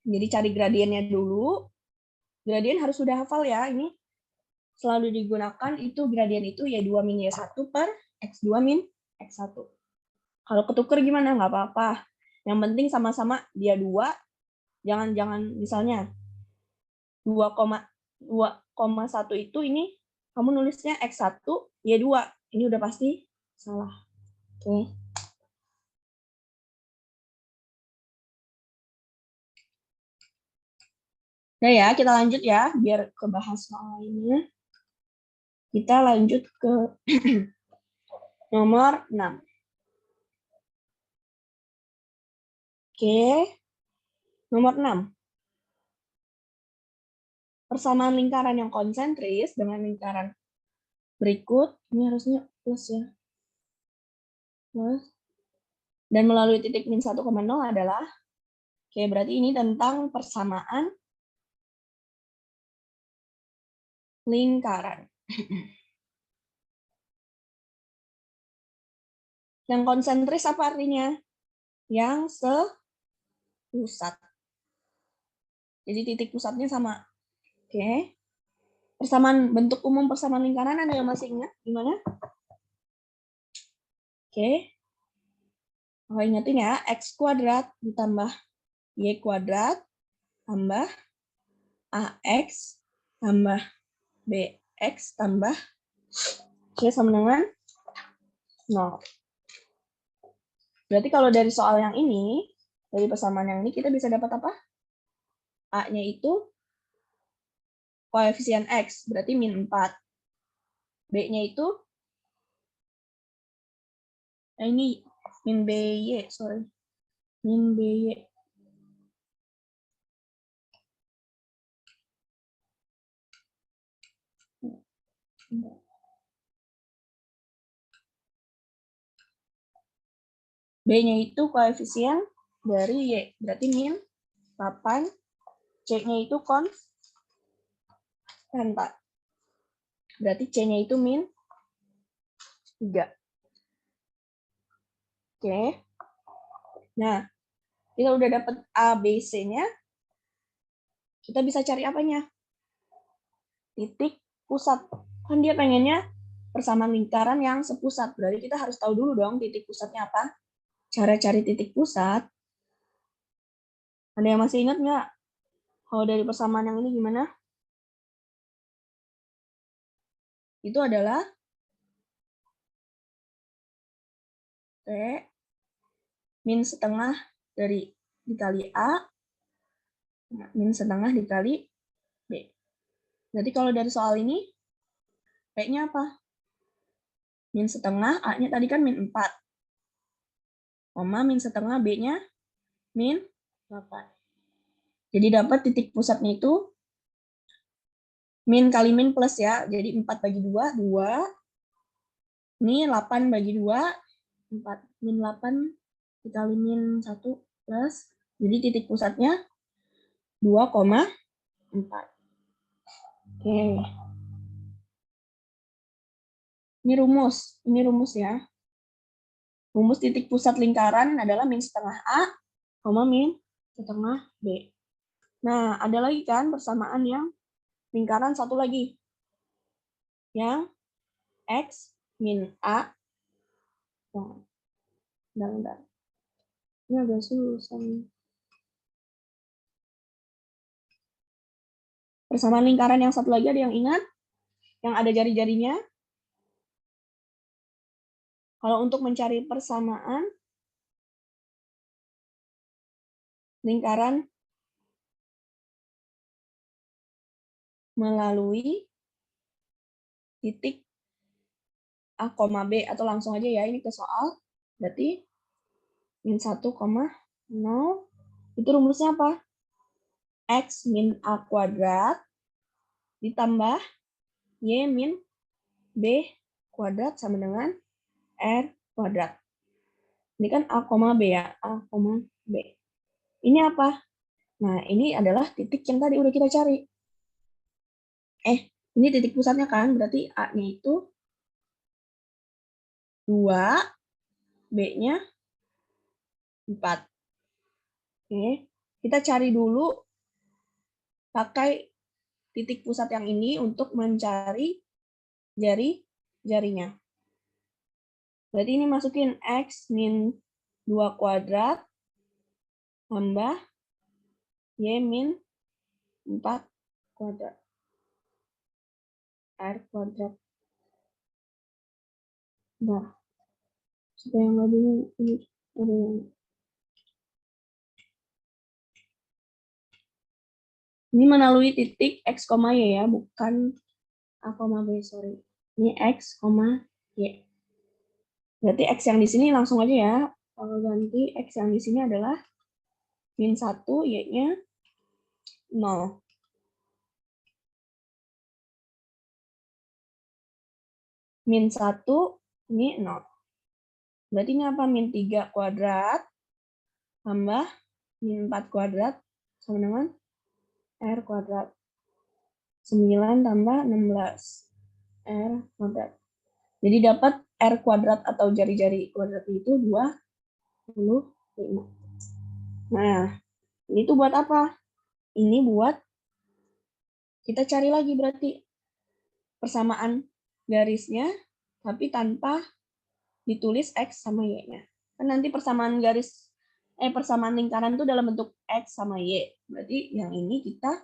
Jadi cari gradiennya dulu. Gradien harus sudah hafal ya. Ini selalu digunakan itu gradien itu Y2 min Y1 per X2 min X1. Kalau ketuker gimana? Nggak apa-apa. Yang penting sama-sama dia 2. Jangan misalnya 2,1 itu ini kamu nulisnya X1 Y2. Ini udah pasti salah. Oke. Nah ya, kita lanjut ya, biar kebahas soal lainnya. Kita lanjut ke nomor 6. Oke, nomor 6. Persamaan lingkaran yang konsentris dengan lingkaran berikut, ini harusnya plus ya. Plus. Dan melalui titik min 1,0 adalah, oke berarti ini tentang persamaan lingkaran. Yang konsentris apa artinya? Yang sepusat. Jadi titik pusatnya sama. Oke. Persamaan bentuk umum persamaan lingkaran ada yang masih ingat gimana? Oke. Oh, ingetin ya, X kuadrat ditambah Y kuadrat tambah AX tambah BX tambah C sama dengan 0. Berarti kalau dari soal yang ini, dari persamaan yang ini, kita bisa dapat apa? A-nya itu koefisien X, berarti min 4. B-nya itu, ini min BY, sorry. Min BY. B-nya itu koefisien dari Y, berarti min 8. C-nya itu konstan. Berarti C-nya itu min 3. Oke. Nah, kita udah dapat A, B, C-nya. Kita bisa cari apanya? Titik pusat. Kan dia pengennya persamaan lingkaran yang sepusat. Berarti kita harus tahu dulu dong titik pusatnya apa. Cara cari titik pusat. Ada yang masih ingat nggak? Kalau dari persamaan yang ini gimana? Itu adalah T min setengah dari dikali A, min setengah dikali B. Jadi kalau dari soal ini, P-nya apa? Min setengah, A-nya tadi kan min 4. Koma min setengah, B-nya min 8. Jadi dapat titik pusatnya itu min kali min plus ya. Jadi 4 bagi 2, 2. Ini 8 bagi 2, 4. Min 8 dikali min 1 plus. Jadi titik pusatnya 2,4. Oke. Ini rumus ya. Rumus titik pusat lingkaran adalah min setengah A, min setengah B. Nah, ada lagi kan persamaan yang lingkaran satu lagi. Yang X min A. Bentar. Ini agak susah. Persamaan lingkaran yang satu lagi ada yang ingat? Yang ada jari-jarinya? Kalau untuk mencari persamaan lingkaran melalui titik A, B, atau langsung aja ya, ini ke soal. Berarti min 1, 0. Itu rumusnya apa? X min A kuadrat ditambah Y min B kuadrat sama dengan R kuadrat. Ini kan A, B ya. A, B. Ini apa? Nah, ini adalah titik yang tadi udah kita cari. Ini titik pusatnya kan, berarti A-nya itu 2, B-nya 4. Oke, kita cari dulu pakai titik pusat yang ini untuk mencari jari-jarinya. Berarti ini masukin X min 2 kuadrat tambah Y min 4 kuadrat. R kuadrat. Nah, supaya nggak bingung, ini ada yang ini melalui titik X, Y ya, bukan A, B, sorry. Ini X, Y. Berarti X yang di sini langsung aja ya. Kalau ganti X yang di sini adalah min 1, Y-nya 0. Min 1, ini 0. Berarti ini apa? Min 3 kuadrat tambah min 4 kuadrat sama dengan R kuadrat. 9 tambah 16. R kuadrat. Jadi dapat R kuadrat atau jari-jari kuadrat itu 25. Nah, ini tuh buat apa? Ini buat kita cari lagi berarti persamaan garisnya, tapi tanpa ditulis X sama Y-nya. Kan nanti persamaan persamaan lingkaran itu dalam bentuk X sama Y. Berarti yang ini kita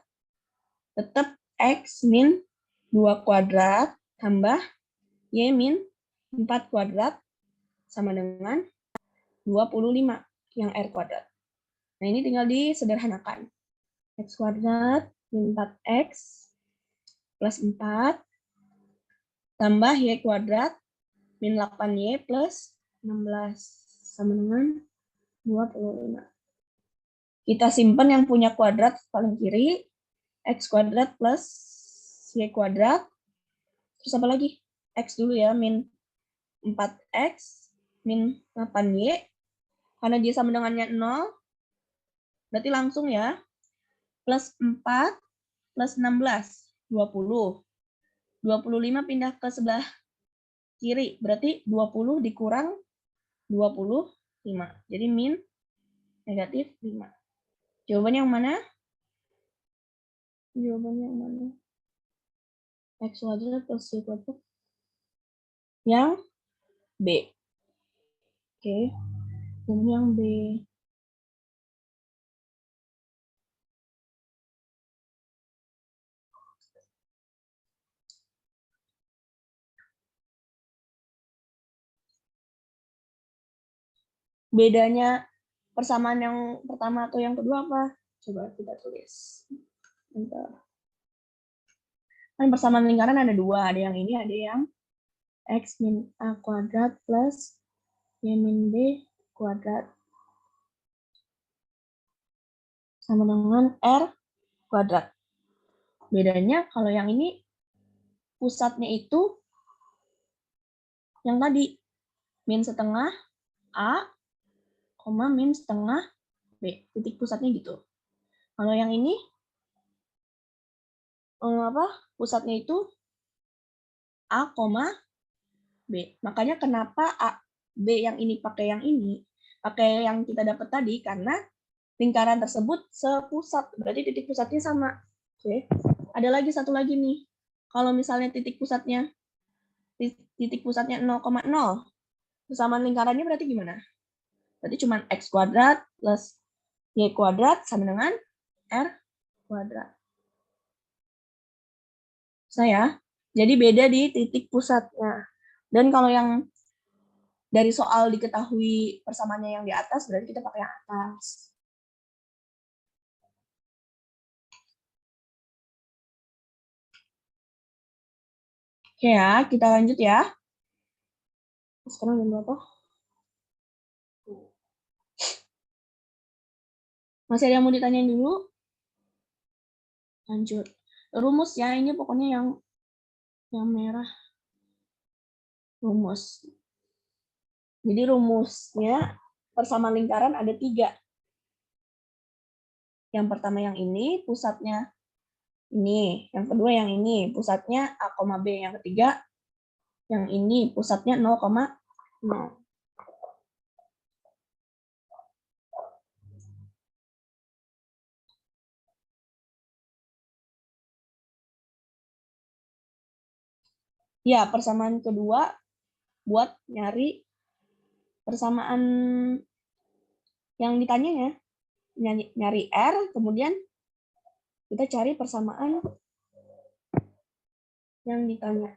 tetap X min 2 kuadrat tambah Y min 4 kuadrat sama dengan 25 yang R kuadrat. Nah, ini tinggal disederhanakan. X kuadrat min 4X plus 4 tambah Y kuadrat min 8Y plus 16 sama dengan 25. Kita simpan yang punya kuadrat paling kiri, X kuadrat plus Y kuadrat. Terus apa lagi? X dulu ya, min 4X min 8Y. Karena dia sama dengannya 0, berarti langsung ya. Plus 4 plus 16, 20. 25 pindah ke sebelah kiri, berarti 20 dikurang 25. Jadi min negatif 5. Jawabannya yang mana? Jawabannya yang mana? X kuadrat plus Y kuadrat. Yang B. Oke. Dan yang B. Bedanya persamaan yang pertama atau yang kedua apa? Coba kita tulis. Bentar. Kan persamaan lingkaran ada dua. Ada yang ini, ada yang X min A kuadrat plus Y min B kuadrat. Sama dengan R kuadrat. Bedanya kalau yang ini pusatnya itu yang tadi. Min setengah A, min setengah B. Titik pusatnya gitu. Kalau yang ini, pusatnya itu A, B. Makanya kenapa B yang ini pakai yang kita dapat tadi, karena lingkaran tersebut sepusat. Berarti titik pusatnya sama. Oke. Ada lagi satu lagi nih. Kalau misalnya titik pusatnya 0,0, persamaan lingkarannya berarti gimana? Berarti cuma X kuadrat plus Y kuadrat sama dengan R kuadrat. Jadi beda di titik pusatnya. Dan kalau yang dari soal diketahui persamaannya yang di atas, berarti kita pakai yang atas. Oke ya, kita lanjut ya. Sekarang jam berapa? Masih ada yang mau ditanyain dulu? Lanjut. Rumus ya, ini pokoknya yang merah. Rumus. Jadi rumusnya persamaan lingkaran ada 3. Yang pertama yang ini, pusatnya ini. Yang kedua yang ini, pusatnya A, B. Yang ketiga, yang ini, pusatnya 0,0. Ya, persamaan kedua buat nyari persamaan yang ditanya ya. Nyari R, kemudian kita cari persamaan yang ditanya.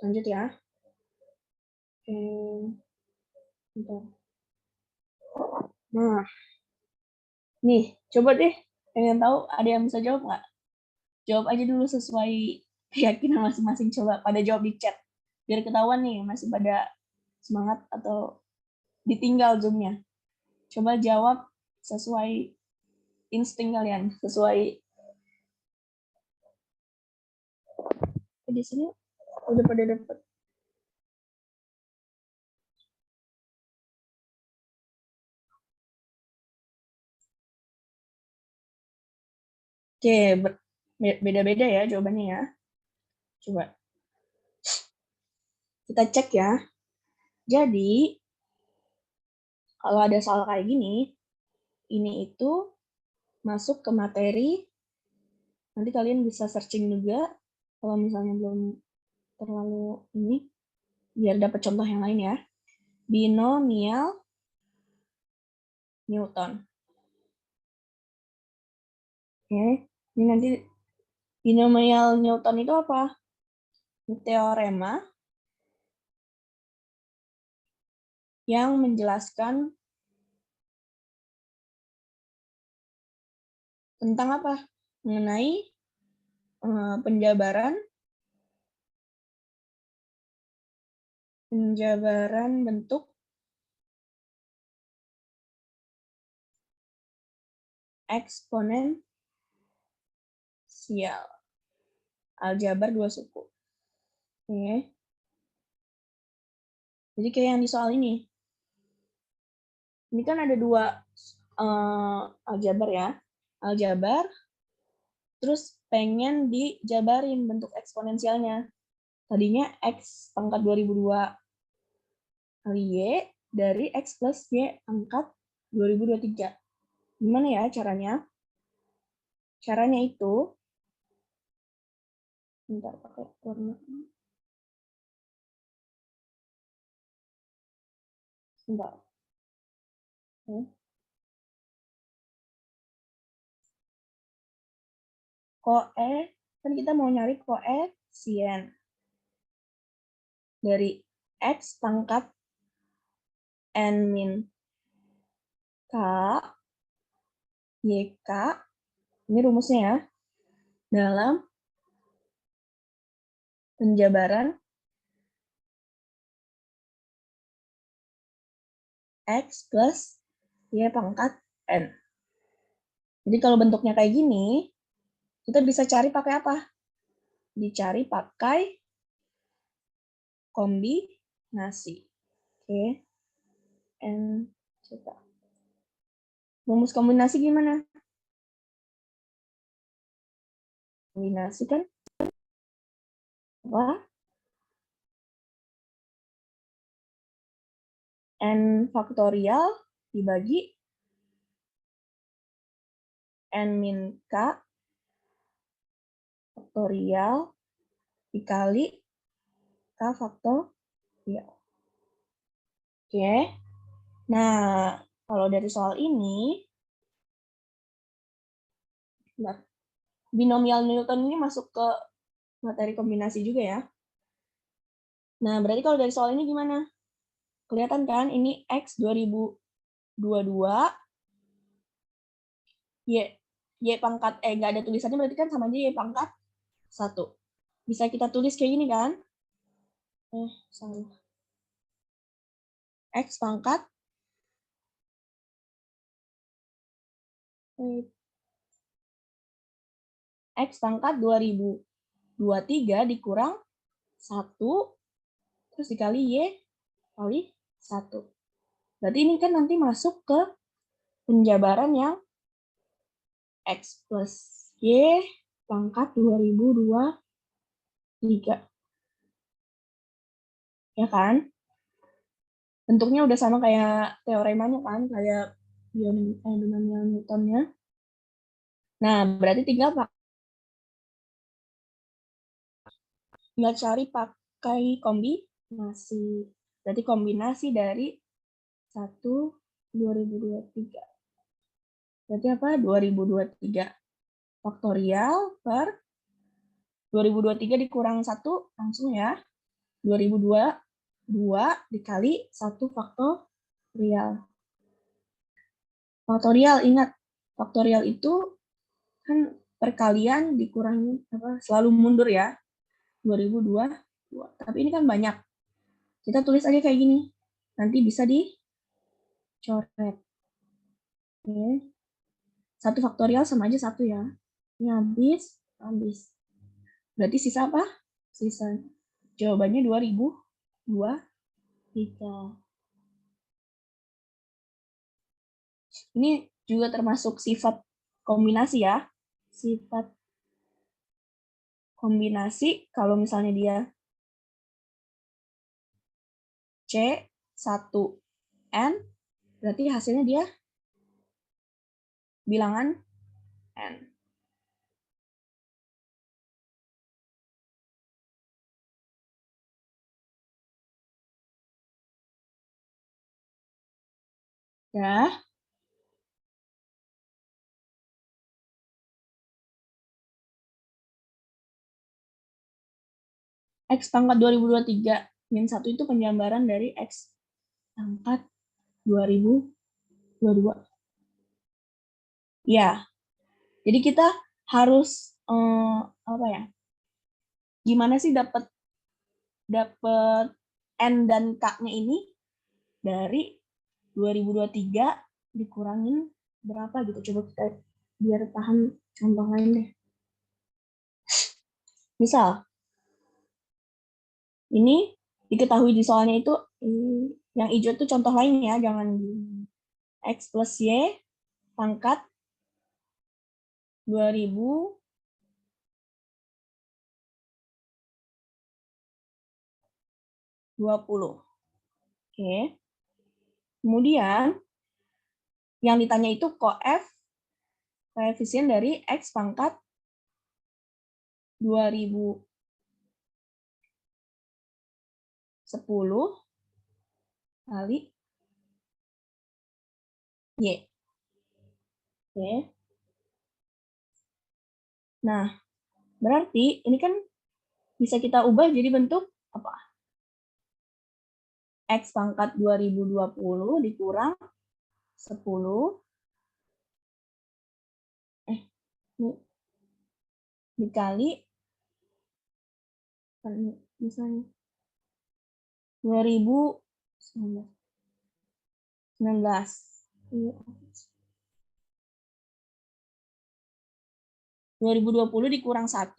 Lanjut ya. Oke. Nah, nih, coba deh. Pengen tahu ada yang bisa jawab nggak? Jawab aja dulu sesuai keyakinan masing-masing. Coba pada jawab di chat. Biar ketahuan nih, masih pada semangat atau ditinggal Zoom-nya. Coba jawab sesuai insting kalian. Sesuai. Di sini udah pada dapat. Oke, beda-beda ya jawabannya ya. Coba kita cek ya. Jadi, kalau ada soal kayak gini, ini itu masuk ke materi, nanti kalian bisa searching juga, kalau misalnya belum terlalu ini, biar dapat contoh yang lain ya. Binomial Newton. Oke, ini nanti binomial Newton itu apa? Teorema yang menjelaskan tentang apa? Mengenai penjabaran bentuk eksponensial. Aljabar 2 suku. Oke. Jadi kayak yang di soal ini. Ini kan ada 2 aljabar ya. Aljabar, terus pengen dijabarin bentuk eksponensialnya. Tadinya X pangkat 2002 kali Y dari X plus Y pangkat 2023. Gimana ya caranya? Caranya itu, bentar pakai warna. Bentar. Koe, kan kita mau nyari koefisien dari X pangkat N min K, YK, ini rumusnya ya, dalam penjabaran X plus Y pangkat N. Jadi kalau bentuknya kayak gini, kita bisa cari pakai apa? Dicari pakai kombinasi. Oke. N coba. Rumus kombinasi gimana? Kombinasi kan apa? N faktorial dibagi N min K faktorial dikali K faktorial. Oke. Nah, kalau dari soal ini, binomial Newton ini masuk ke materi kombinasi juga ya. Nah, berarti kalau dari soal ini gimana? Kelihatan kan, ini X 2022, Y pangkat, nggak ada tulisannya, berarti kan sama aja Y pangkat 1. Bisa kita tulis kayak gini kan? Salah. X pangkat X pangkat 2023 dikurang 1, terus dikali Y kali 1. Berarti ini kan nanti masuk ke penjabaran yang X plus Y pangkat 2023. Ya kan? Bentuknya udah sama kayak teoremanya kan, kayak binomial Newtonnya. Nah, berarti tinggal cari pakai kombinasi. Berarti kombinasi dari 2023. Berarti apa? 2023 faktorial per 2023 dikurang 1 langsung ya. 2022 dikali 1 faktorial. Faktorial, ingat, faktorial itu kan perkalian dikurangi selalu mundur ya. 2022. Tapi ini kan banyak. Kita tulis aja kayak gini. Nanti bisa dicoret. Oke. 1 faktorial sama aja 1 ya. Ini habis. Berarti sisa apa? Sisa. Jawabannya 2023. Ini juga termasuk sifat kombinasi ya. Sifat kombinasi kalau misalnya dia C1N, berarti hasilnya dia bilangan N. Ya. X pangkat 2023 min 1 itu penjambaran dari X pangkat 2022. Ya, jadi kita harus apa ya? Gimana sih dapat N dan K-nya ini dari 2023 dikurangin berapa gitu. Coba kita biar paham contoh lain deh. Misal, ini diketahui di soalnya itu yang hijau itu contoh lain ya, jangan X plus Y pangkat 2020. Oke. Kemudian Yang ditanya itu koefisien dari X pangkat 2010 kali Y. Oke. Nah, berarti ini kan bisa kita ubah jadi bentuk apa? X pangkat 2020 dikurang 10 ini dikali misalnya 2019. 2020 dikurang 1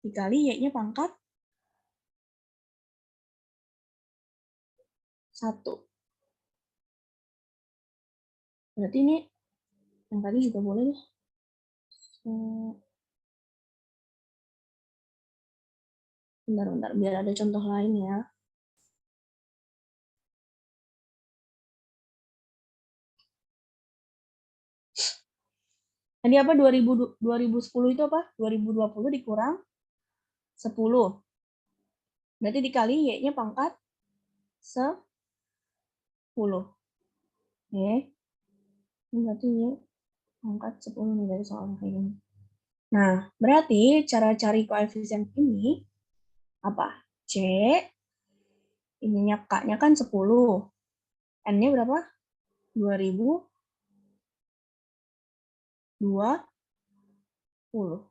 dikali Y-nya pangkat 1. Berarti ini yang tadi juga boleh deh. Bentar, biar ada contoh lain ya. Tadi apa 2010 itu apa? 2020 dikurang 10. Berarti dikali Y-nya pangkat 10. Oke. Ini berarti Y pangkat 10 nih dari soal kayak ini. Nah, berarti cara cari koefisien ini apa? C, ininya K-nya kan 10. N-nya berapa? 2020.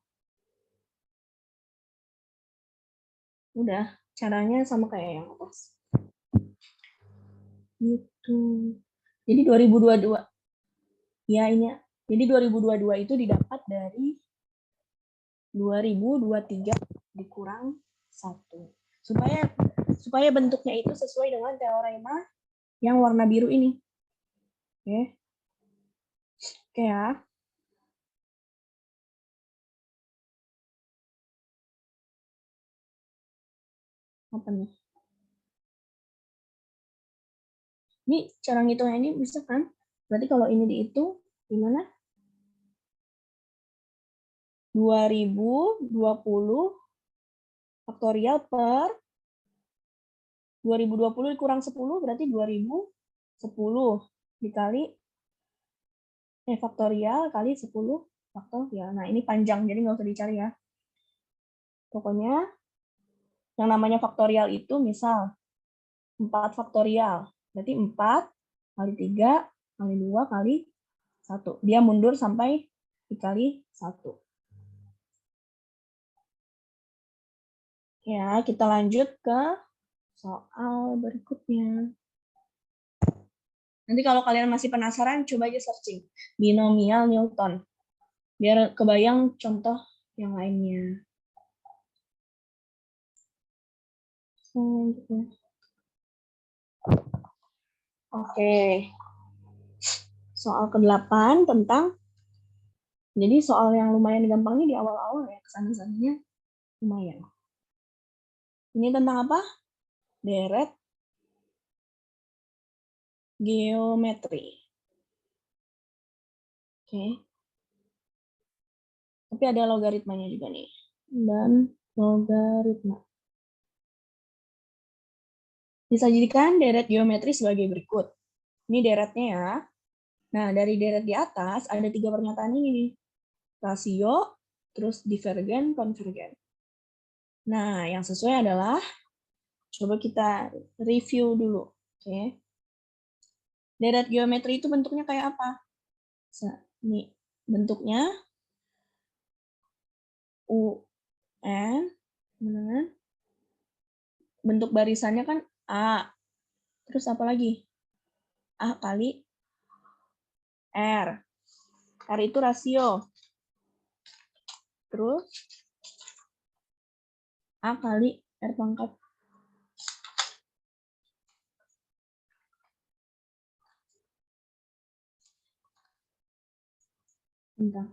Udah, caranya sama kayak yang atas. Gitu. Jadi 2022. Ya, ini. Jadi 2022 itu didapat dari 2023 dikurang 1. Supaya bentuknya itu sesuai dengan teorema yang warna biru ini. Oke. Oke ya. Apa nih? Ini cara ngitungnya ini bisa kan? Berarti kalau ini dihitung gimana? 2020 faktorial per 2020 dikurang 10 berarti 2010 dikali faktorial kali 10 faktorial. Nah, ini panjang jadi nggak usah dicari ya. Pokoknya yang namanya faktorial itu misal 4 faktorial. Berarti 4 kali 3 kali 2 kali 1. Dia mundur sampai dikali 1. Ya, kita lanjut ke soal berikutnya. Nanti kalau kalian masih penasaran, coba aja searching binomial Newton. Biar kebayang contoh yang lainnya. Oke. Soal ke-8 tentang, jadi soal yang lumayan gampang ini di awal-awal ya, kesana-sananya lumayan. Ini tentang apa? Deret geometri. Oke. Tapi ada logaritmanya juga nih. Dan logaritma. Disajikan deret geometri sebagai berikut. Ini deretnya ya. Nah, dari deret di atas ada 3 pernyataan ini nih. Rasio, terus divergen, konvergen. Nah, yang sesuai adalah, coba kita review dulu. Oke. Deret geometri itu bentuknya kayak apa? Ini bentuknya UN, bentuk barisannya kan A. Terus apa lagi? A kali R. R itu rasio. Terus A kali R pangkat. Bentar.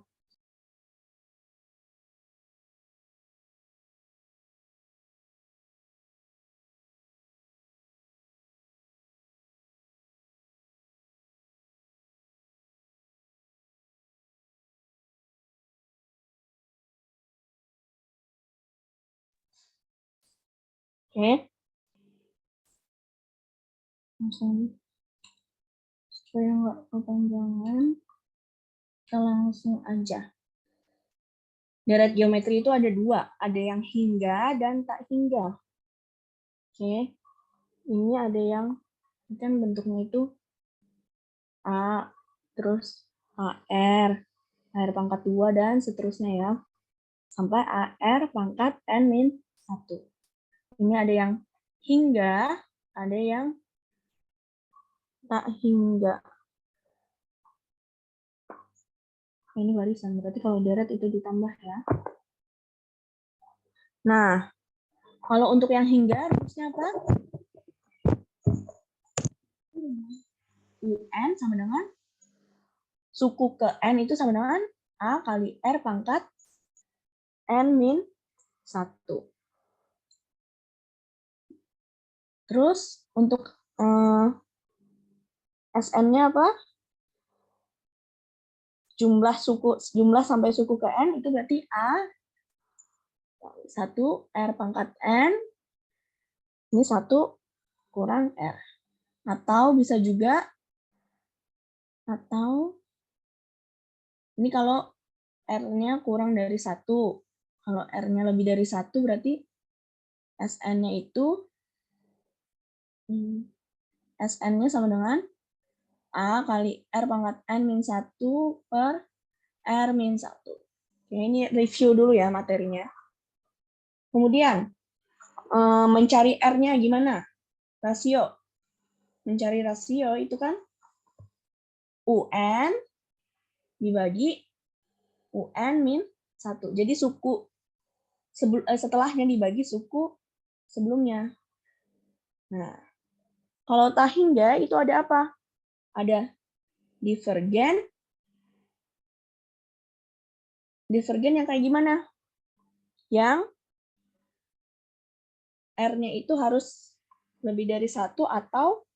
Oke. Langsung supaya nggak kepanjangan, kita langsung aja. Deret geometri itu ada dua, ada yang hingga dan tak hingga. Oke, ini ada yang kan bentuknya itu A, terus AR, AR pangkat 2 dan seterusnya ya. Sampai AR pangkat N-1. Ini ada yang hingga, ada yang tak hingga. Ini barisan, berarti kalau deret itu ditambah ya. Nah, kalau untuk yang hingga, rumusnya apa? UN sama dengan suku ke N itu sama dengan A kali R pangkat N-1. Terus untuk SN-nya apa? Jumlah sampai suku ke N itu berarti A 1 R pangkat N ini 1 kurang R. Atau bisa juga ini kalau R-nya kurang dari 1. Kalau R-nya lebih dari 1 berarti SN-nya itu SN-nya sama dengan A kali R pangkat N-1 per R-1. Oke, ini review dulu ya materinya. Kemudian, mencari R-nya gimana? Rasio. Mencari rasio itu kan UN dibagi UN-1. Jadi suku setelahnya dibagi suku sebelumnya. Nah, kalau tak hingga itu ada apa? Ada divergen. Divergen yang kayak gimana? Yang R-nya itu harus lebih dari 1 atau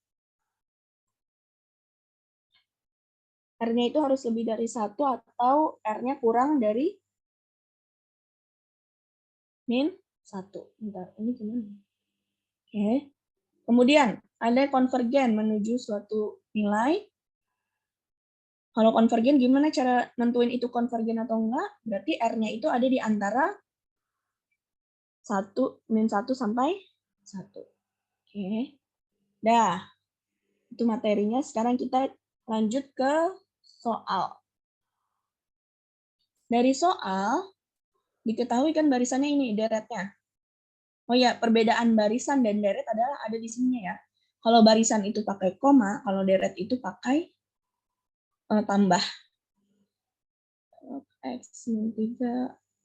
R-nya itu harus lebih dari 1 atau R-nya kurang dari -1. Bentar, ini gimana? Oke. Kemudian, ada konvergen menuju suatu nilai. Kalau konvergen, gimana cara nentuin itu konvergen atau enggak? Berarti R-nya itu ada di antara 1 sampai 1. Oke. Dah, itu materinya. Sekarang kita lanjut ke soal. Dari soal, diketahui kan barisannya ini, deretnya. Oh ya, perbedaan barisan dan deret adalah ada di sini ya. Kalau barisan itu pakai koma, kalau deret itu pakai tambah. X-3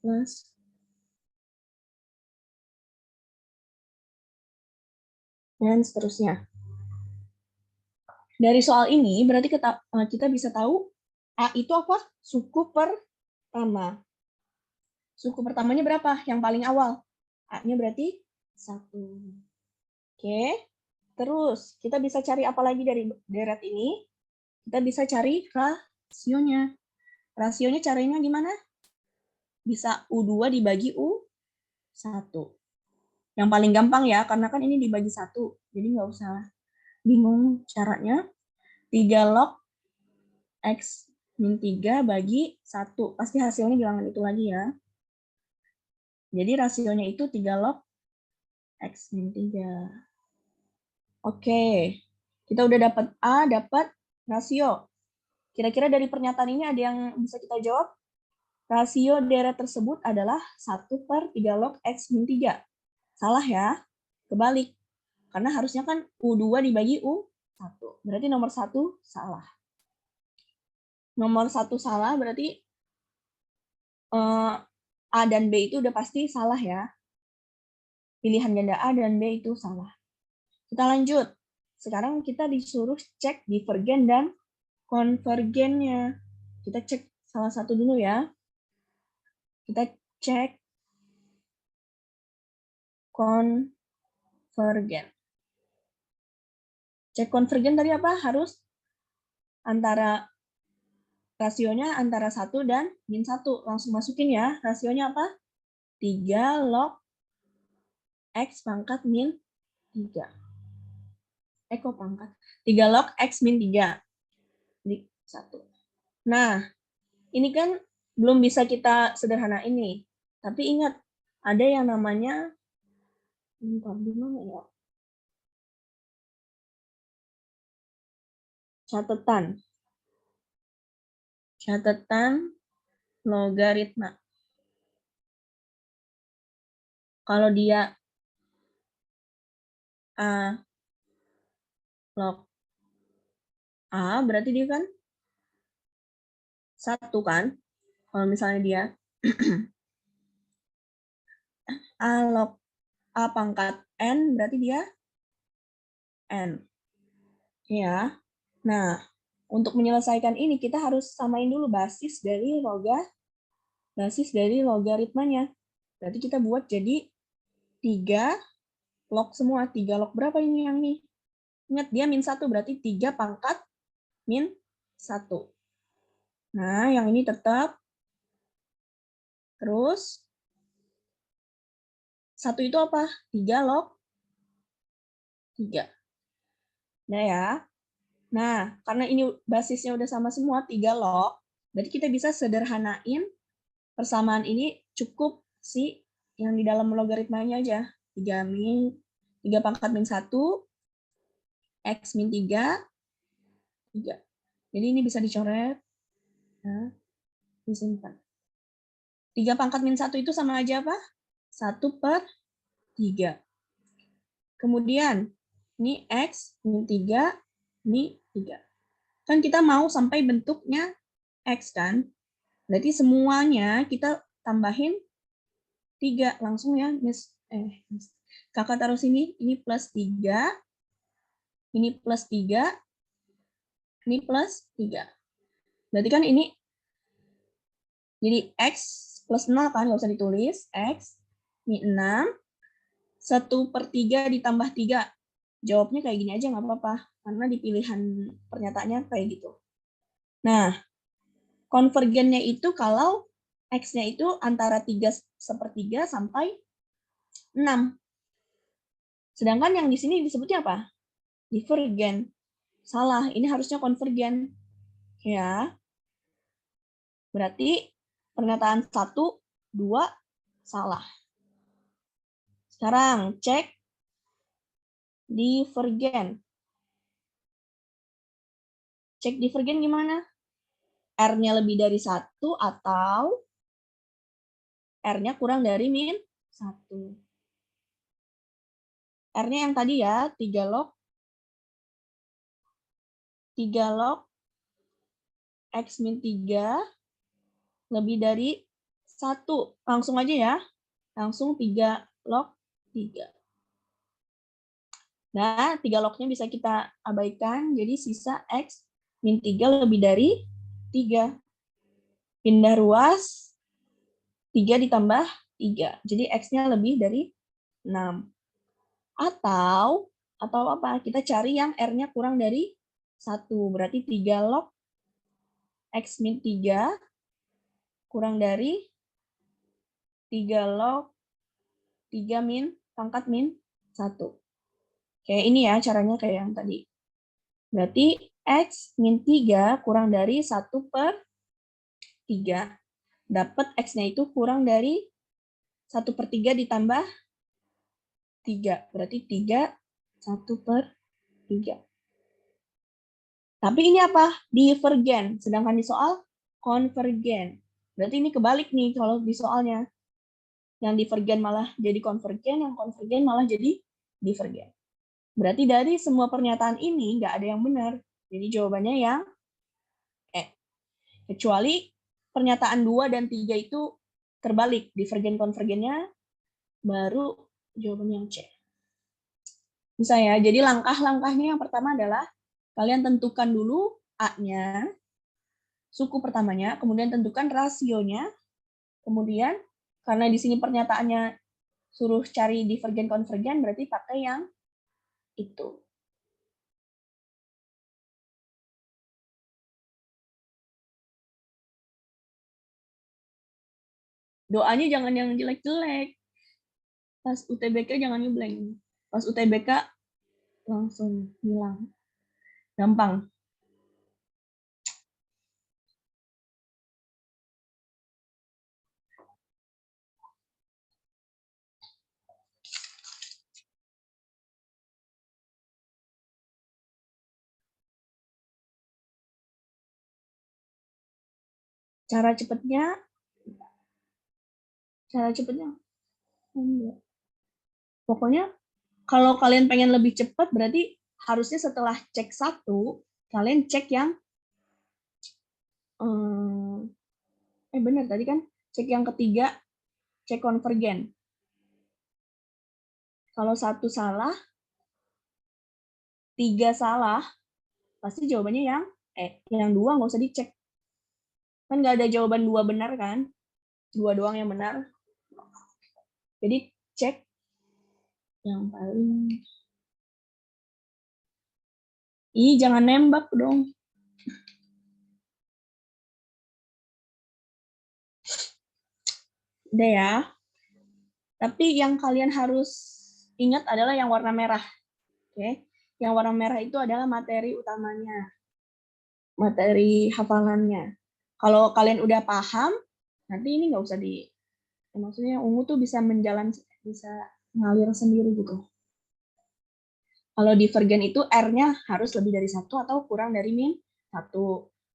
plus dan seterusnya. Dari soal ini berarti kita bisa tahu A itu apa? Suku pertama. Suku pertamanya berapa? Yang paling awal. A-nya berarti 1. Oke. Terus kita bisa cari apa lagi dari deret ini? Kita bisa cari rasionya. Rasionya caranya gimana? Bisa U2 dibagi U1. Yang paling gampang ya, karena kan ini dibagi 1. Jadi nggak usah bingung caranya. 3 log X-3 bagi 1. Pasti hasilnya bilangan itu lagi ya. Jadi rasionya itu 3 log X-3. Oke. Kita udah dapat A, dapat rasio. Kira-kira dari pernyataan ini ada yang bisa kita jawab? Rasio deret tersebut adalah 1/3 log X-3. Salah ya. Kebalik. Karena harusnya kan U2 dibagi U1. Berarti nomor 1 salah. Nomor 1 salah berarti A dan B itu udah pasti salah ya. Pilihan ganda A dan B itu salah. Kita lanjut. Sekarang kita disuruh cek divergen dan konvergennya. Kita cek salah satu dulu ya. Kita cek konvergen. Cek konvergen tadi apa? Harus antara rasionya antara 1 dan -1. Langsung masukin ya. Rasionya apa? 3 log X pangkat min 3. Kok pangkat? 3 log X min 3. Jadi 1. Nah, ini kan belum bisa kita sederhanain nih. Tapi ingat, ada yang namanya, gimana ya? Catatan. Catatan logaritma. Kalau dia A log A, berarti dia kan 1 kan? Kalau misalnya dia A log A pangkat N, berarti dia N. Ya. Nah, untuk menyelesaikan ini, kita harus samain dulu basis dari logaritmanya. Berarti kita buat jadi 3 log semua. 3 log berapa ini yang nih? Ingat, dia min 1, berarti 3 pangkat min 1. Nah, yang ini tetap. Terus, 1 itu apa? 3 log 3. Nah ya. Nah, karena ini basisnya udah sama semua, 3 log, berarti kita bisa sederhanain persamaan ini cukup si yang di dalam logaritmanya aja. 3 pangkat min 1, X min 3, 3. Jadi ini bisa dicoret. Nah, disimpan. 3 pangkat min 1 itu sama aja apa? 1/3. Kemudian, ini X min 3, ini 3. Kan kita mau sampai bentuknya X kan? Berarti semuanya kita tambahin 3 langsung ya, Miss. Kakak taruh sini, ini plus 3, ini plus 3, ini plus 3. Berarti kan ini jadi X plus 0 kan, nggak usah ditulis. X, ini 6, 1/3 ditambah 3. Jawabnya kayak gini aja nggak apa-apa, karena di pilihan pernyataannya kayak gitu. Nah, konvergennya itu kalau X-nya itu antara 3/3 sampai 6. Sedangkan yang di sini disebutnya apa? Divergen. Salah, ini harusnya konvergen. Ya. Berarti pernyataan 1, 2 salah. Sekarang cek divergen. Cek divergen gimana? R-nya lebih dari 1 atau R-nya kurang dari min 1. R-nya yang tadi ya, 3 log X min 3 lebih dari 1. Langsung aja ya. Langsung 3 log 3. Nah, 3 lognya bisa kita abaikan, jadi sisa X min 3 lebih dari 3. Pindah ruas, 3 ditambah 3. Jadi X-nya lebih dari 6. Atau apa? Kita cari yang R-nya kurang dari 1. Berarti 3 log X min 3 kurang dari 3 log 3 min pangkat min 1. Kayak ini ya caranya kayak yang tadi. Berarti X min 3 kurang dari 1/3. Dapat X-nya itu kurang dari 1/3 ditambah 3. Berarti 3, 1/3. Tapi ini apa? Divergen. Sedangkan di soal konvergen. Berarti ini kebalik nih kalau di soalnya. Yang divergen malah jadi konvergen, yang konvergen malah jadi divergen. Berarti dari semua pernyataan ini nggak ada yang benar. Jadi jawabannya yang E. Kecuali pernyataan 2 dan 3 itu terbalik. Divergen-konvergennya baru jawabannya yang C. Bisa ya. Jadi langkah-langkahnya yang pertama adalah kalian tentukan dulu A-nya, suku pertamanya, kemudian tentukan rasionya, kemudian karena di sini pernyataannya suruh cari divergen konvergen, berarti pakai yang itu. Doanya jangan yang jelek-jelek. Pas UTBK jangan ngeblank. Pas UTBK langsung hilang. Gampang. Cara cepatnya pokoknya kalau kalian pengen lebih cepat berarti harusnya setelah cek satu kalian cek yang benar tadi kan cek yang ketiga, cek konvergen. Kalau satu salah, tiga salah, pasti jawabannya yang dua nggak usah dicek. Kan nggak ada jawaban dua benar kan? Dua doang yang benar. Jadi cek yang paling. Jangan nembak dong. Udah ya. Tapi yang kalian harus ingat adalah yang warna merah. Oke. Yang warna merah itu adalah materi utamanya. Materi hafalannya. Kalau kalian udah paham, nanti ini nggak usah maksudnya ungu tuh bisa bisa ngalir sendiri gitu. Kalau divergen itu R-nya harus lebih dari 1 atau kurang dari -1.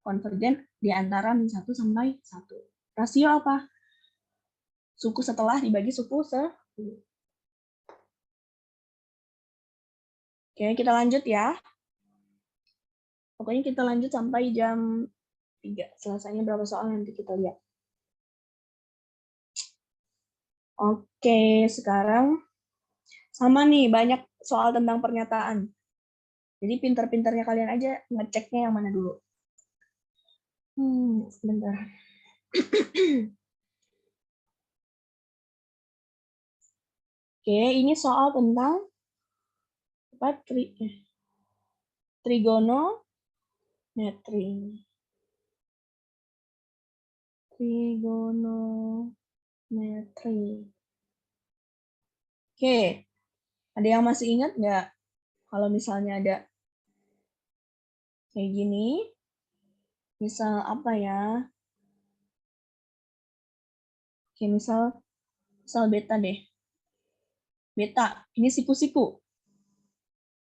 Konvergen di antara -1 sampai 1. Rasio apa? Suku setelah dibagi suku se-10. Oke, kita lanjut ya. Pokoknya kita lanjut sampai jam 3. Selesainya berapa soal nanti kita lihat. Oke, sekarang sama nih, banyak soal tentang pernyataan. Jadi pintar-pintarnya kalian aja ngeceknya yang mana dulu. Sebentar. Oke, ini soal tentang trigonometri. Oke, ada yang masih ingat nggak kalau misalnya ada kayak gini? Misal apa ya? Oke, misal beta deh. Beta, ini siku-siku.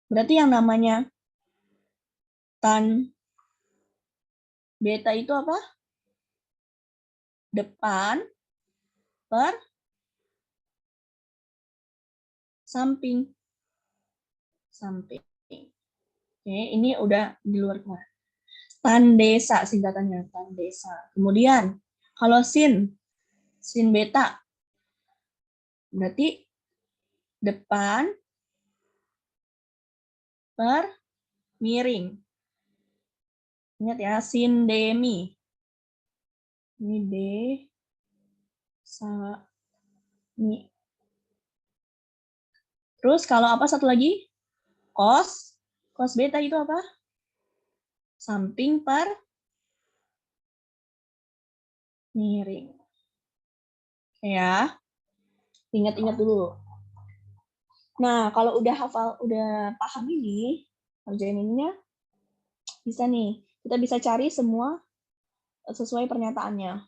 Berarti yang namanya tan beta itu apa? Depan per samping. Oke, ini udah di luar kelas. Tan desa singkatannya, tan desa. Kemudian kalau sin beta berarti depan per miring. Ingat ya, sin demi. Ini D sa mi. Terus kalau apa satu lagi? Cos beta itu apa? Samping per miring. Ya. Ingat-ingat dulu. Nah, kalau udah paham ini, kerjain ininya bisa nih. Kita bisa cari semua sesuai pernyataannya.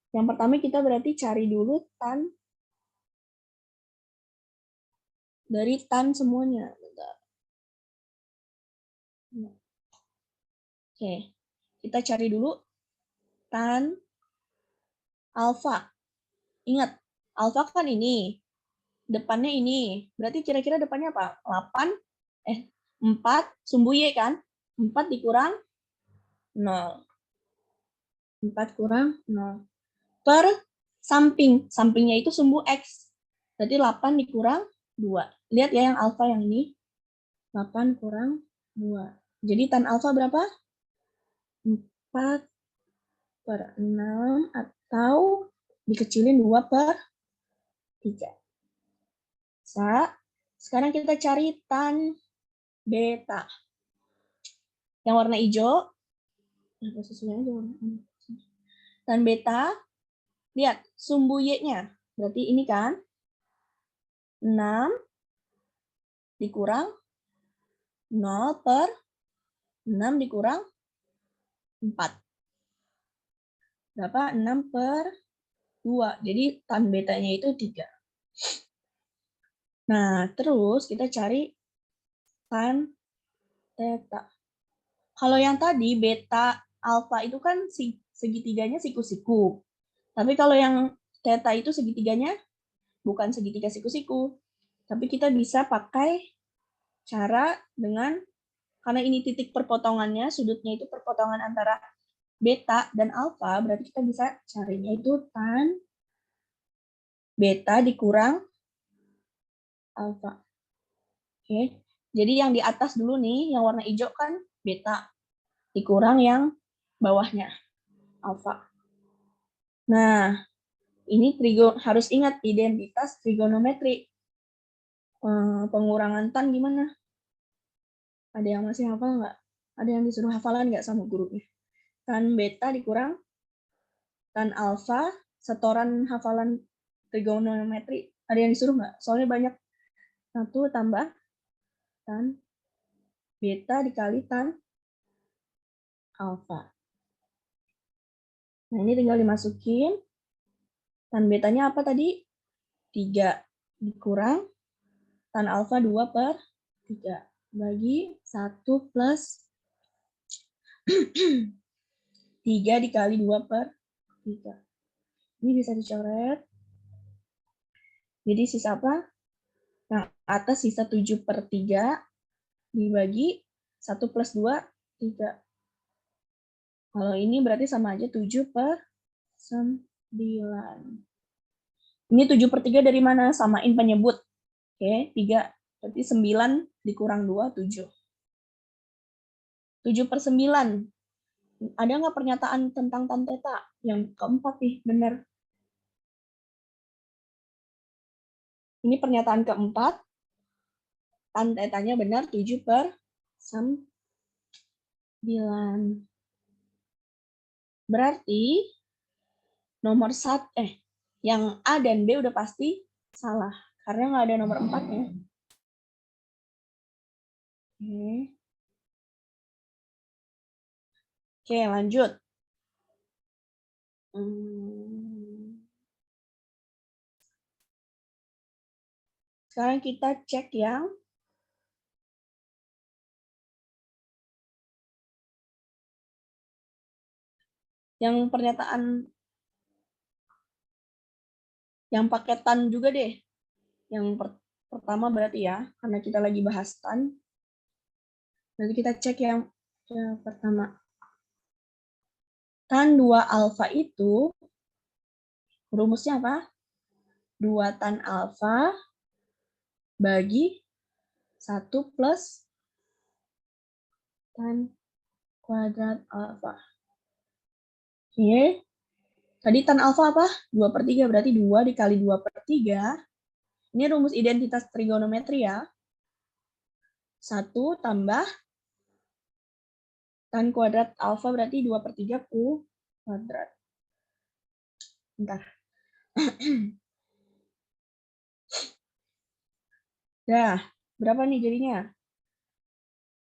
Yang pertama kita berarti cari dulu dari tan semuanya. Oke, kita cari dulu tan alfa. Ingat, alfa kan ini. Depannya ini. Berarti kira-kira depannya apa? 4 sumbu Y kan? 4 dikurang 0. 4 kurang 0. Per samping. Sampingnya itu sumbu X. Berarti 8 dikurang 2. Lihat ya yang alfa yang ini. 8 kurang 2. Jadi tan alfa berapa? 4 per 6 atau dikecilin 2 per 3. Sekarang kita cari tan beta. Yang warna hijau. Tan beta. Lihat, sumbu Y-nya. Berarti ini kan. 6 dikurang 0 per 6 dikurang 4. Berapa? 6 per 2. Jadi tan betanya itu 3. Nah, terus kita cari tan theta. Kalau yang tadi beta alfa itu kan segitiganya siku-siku. Tapi kalau yang theta itu segitiganya bukan segitiga siku-siku. Tapi kita bisa pakai cara dengan, karena ini titik perpotongannya, sudutnya itu perpotongan antara beta dan alfa, berarti kita bisa carinya itu tan beta dikurang alfa. Oke. Jadi yang di atas dulu nih, yang warna hijau kan beta, dikurang yang bawahnya, alfa. Nah, ini harus ingat identitas trigonometri. Pengurangan tan gimana? Ada yang masih hafal nggak? Ada yang disuruh hafalan nggak sama gurunya? Tan beta dikurang tan alfa, setoran hafalan trigonometri. Ada yang disuruh nggak? Soalnya banyak. 1 tambah tan beta dikali tan alfa. Nah, ini tinggal dimasukin. Tan betanya apa tadi? 3 dikurang tan alfa 2 per 3. Bagi 1 plus 3 dikali 2 per 3. Ini bisa dicoret. Jadi sisa apa? Yang atas sisa 7 per 3 dibagi 1 plus 2, 3. Kalau ini berarti sama aja 7 per 9. Ini 7 per 3 dari mana? Samain penyebut. Oke, 3. Berarti 9 dikurang 2, 7. 7 per 9. Ada nggak pernyataan tentang tan theta? Yang keempat nih, benar. Ini pernyataan keempat. Tan theta-nya benar 7 per 9. Berarti nomor 1, yang A dan B udah pasti salah. Karena nggak ada nomor 4-nya. Oke, lanjut. Sekarang kita cek yang pernyataan yang pakai tan juga deh. Yang pertama berarti ya, karena kita lagi bahas tan. Nanti kita cek yang pertama. Tan 2 alfa itu rumusnya apa? 2 tan alfa bagi 1 plus tan kuadrat alfa. Oke. Tadi tan alfa apa? 2 per 3, berarti 2 dikali 2 per 3. Ini rumus identitas trigonometri ya. 1 tambah tan kuadrat alfa berarti 2 per 3 kuadrat. Bentar. Dah, berapa nih jadinya?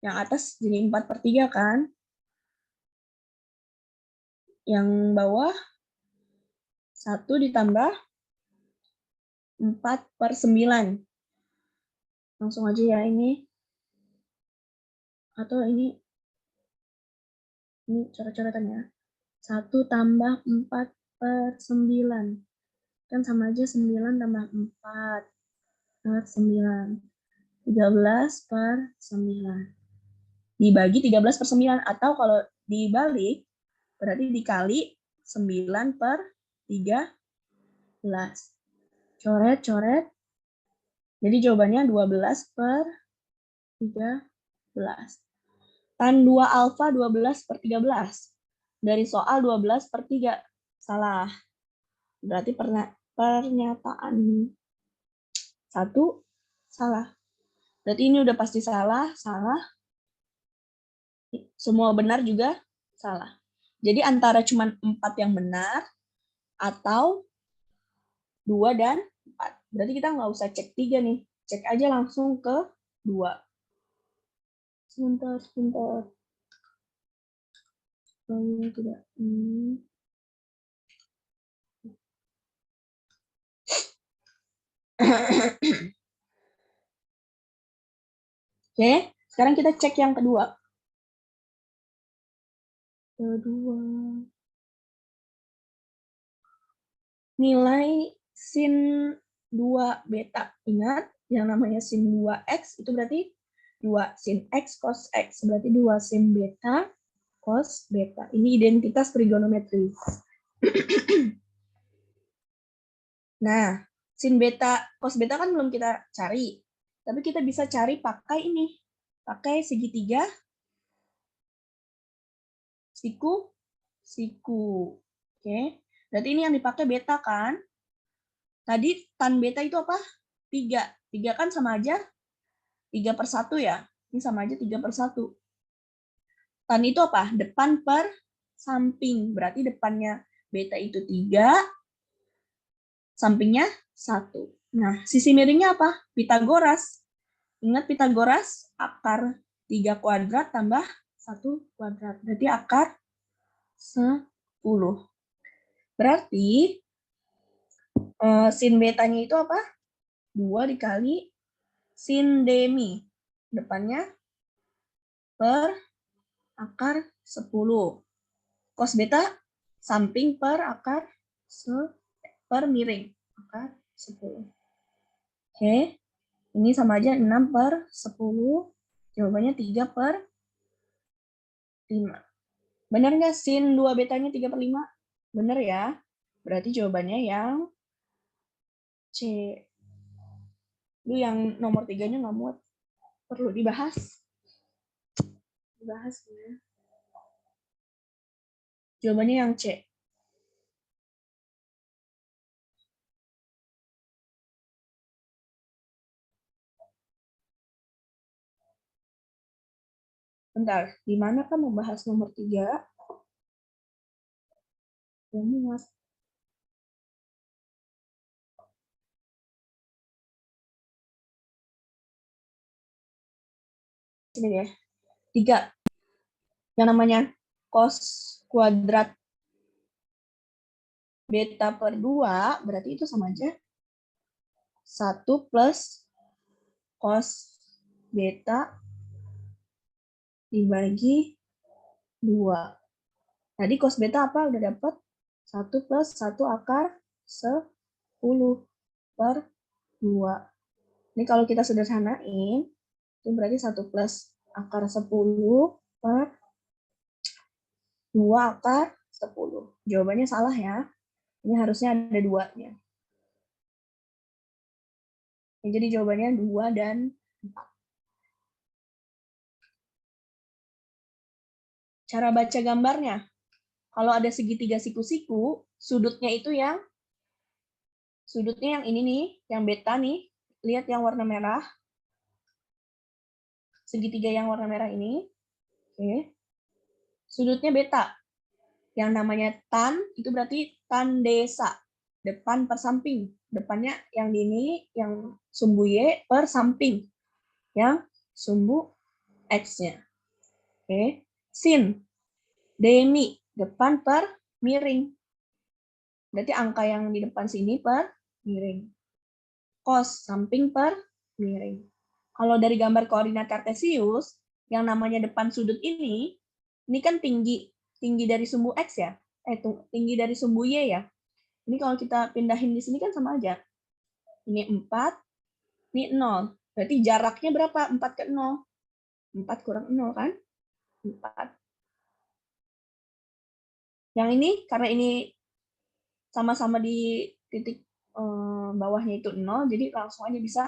Yang atas jadi 4 per 3 kan? Yang bawah 1 ditambah 4 per 9. Langsung aja ya ini. Atau ini coret-coretan ya. 1 tambah 4 per 9. Kan sama aja 9 tambah 4 per 9. 13 per 9. Dibagi 13 per 9. Atau kalau dibalik, berarti dikali 9 per 13. Coret-coret. Jadi jawabannya 12 per 13. Tan 2 alfa 12 per 13. Dari soal 12 per 3. Salah. Berarti pernyataan 1 salah. Berarti ini udah pasti salah, salah. Semua benar juga salah. Jadi antara cuma 4 yang benar atau 2 dan 4. Berarti kita nggak usah cek 3 nih. Cek aja langsung ke 2. Sebentar. Tidak. Oke, sekarang kita cek yang kedua. Nilai sin 2 beta. Ingat, yang namanya sin 2x itu berarti 2 sin x cos x. Berarti 2 sin beta cos beta. Ini identitas trigonometri. Nah, sin beta cos beta kan belum kita cari. Tapi kita bisa cari pakai ini. Pakai segitiga siku. Oke. Berarti ini yang dipakai beta kan? Tadi tan beta itu apa? 3. 3 kan sama aja 3/1 ya. Ini sama aja 3/1. Tan itu apa? Depan per samping. Berarti depannya beta itu 3, sampingnya 1. Nah, sisi miringnya apa? Pitagoras. Ingat Pitagoras, akar 3 kuadrat tambah 1 kuadrat. Berarti akar 10. Berarti sin betanya itu apa? 2 dikali sin demi. Depannya per akar 10. Cos beta samping per akar per miring. Akar 10. Oke. Ini sama aja 6/10. Jawabannya 3/5. Benar nggak sin 2 betanya 3/5? Benar ya. Berarti jawabannya yang C. Itu yang nomor 3-nya nggak muat. Perlu dibahas. Ya. Jawabannya yang C. Bentar, di mana kan membahas nomor 3? Yang muat. Sini ya. 3. Yang namanya cos kuadrat beta per 2, berarti itu sama aja 1 plus cos beta dibagi 2. Tadi cos beta apa? Udah dapat 1 plus 1 akar 10 per 2. Ini kalau kita sederhanain, itu berarti 1 plus akar 10 per 2 akar 10. Jawabannya salah ya. Ini harusnya ada 2-nya. Jadi jawabannya 2 dan 4. Cara baca gambarnya. Kalau ada segitiga siku-siku, sudutnya yang ini nih, yang beta nih. Lihat yang warna merah. Segitiga yang warna merah ini. Oke. Sudutnya beta. Yang namanya tan, itu berarti tan desa. Depan per samping. Depannya yang ini, yang sumbu Y per samping. Yang sumbu X-nya. Oke. Sin. Demi. Depan per miring. Berarti angka yang di depan sini per miring. Cos. Samping per miring. Kalau dari gambar koordinat kartesius, yang namanya depan sudut ini kan tinggi dari sumbu X ya? Tinggi dari sumbu Y ya? Ini kalau kita pindahin di sini kan sama aja. Ini 4, ini 0. Berarti jaraknya berapa? 4 ke 0. 4 kurang 0 kan? 4. Yang ini, karena ini sama-sama di titik bawahnya itu 0, jadi langsung aja bisa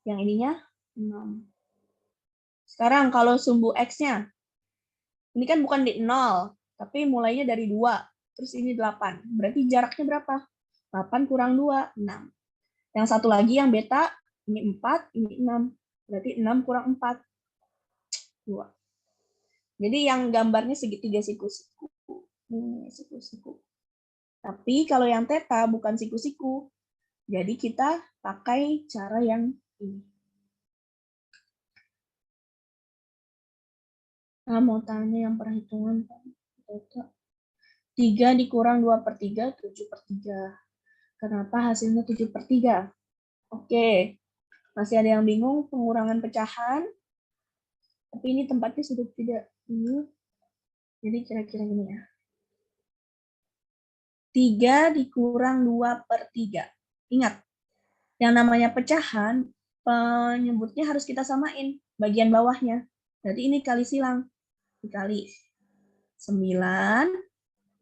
yang ininya 6. Sekarang kalau sumbu X-nya, ini kan bukan di 0, tapi mulainya dari 2. Terus ini 8. Berarti jaraknya berapa? 8 kurang 2, 6. Yang satu lagi yang beta, ini 4, ini 6. Berarti 6 kurang 4, 2. Jadi yang gambarnya segitiga siku-siku. Ini siku-siku. Tapi kalau yang theta bukan siku-siku. Jadi kita pakai cara yang ini. Nah, mau tanya yang perhitungan. 3 dikurang 2/3, 7/3. Kenapa hasilnya 7/3? Oke, masih ada yang bingung pengurangan pecahan. Tapi ini tempatnya sudah tidak ini. Jadi kira-kira gini ya. 3 dikurang 2/3. Ingat, yang namanya pecahan, penyebutnya harus kita samain bagian bawahnya. Berarti ini kali silang. Dikali 9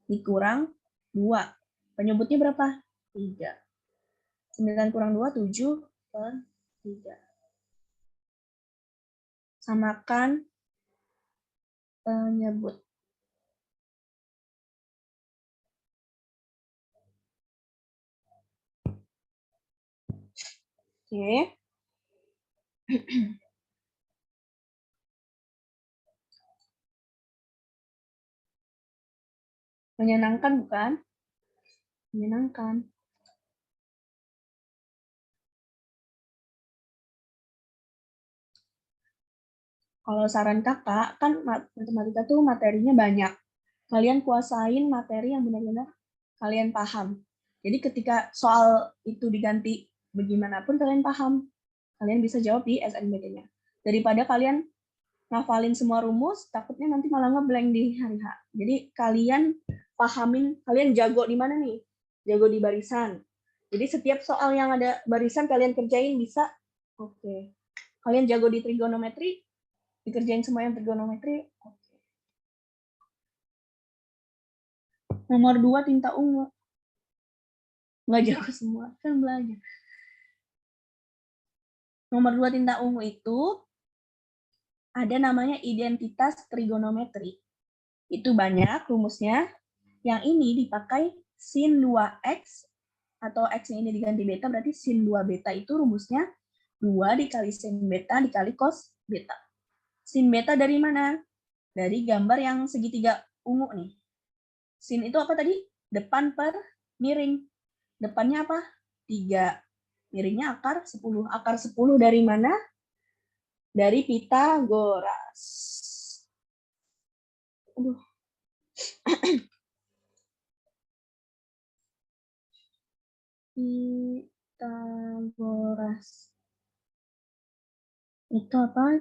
dikurang 2. Penyebutnya berapa? 3. 9 kurang 2, 7/3. Samakan penyebut. Oke. Menyenangkan bukan? Menyenangkan. Kalau saran kakak, kan matematika tuh materinya banyak. Kalian kuasain materi yang benar-benar kalian paham. Jadi ketika soal itu diganti bagaimanapun kalian paham. Kalian bisa jawab di SNBT-nya. Daripada kalian ngafalin semua rumus, takutnya nanti malah ngeblank di hari H. Jadi kalian pahamin, kalian jago di mana nih? Jago di barisan. Jadi setiap soal yang ada barisan kalian kerjain bisa. Oke. Kalian jago di trigonometri, dikerjain semua yang trigonometri. Nomor 2 tinta ungu. Nggak jago semua, kan belajar. Nomor 2 tinta ungu itu ada namanya identitas trigonometri. Itu banyak rumusnya. Yang ini dipakai sin 2x, atau x ini diganti beta, berarti sin 2 beta itu rumusnya 2 dikali sin beta dikali cos beta. Sin beta dari mana? Dari gambar yang segitiga ungu nih. Sin itu apa tadi? Depan per miring. Depannya apa? 3. Miringnya akar 10. Akar 10 dari mana? Dari Pitagoras. Aduh. Pitagoras. Itu apa?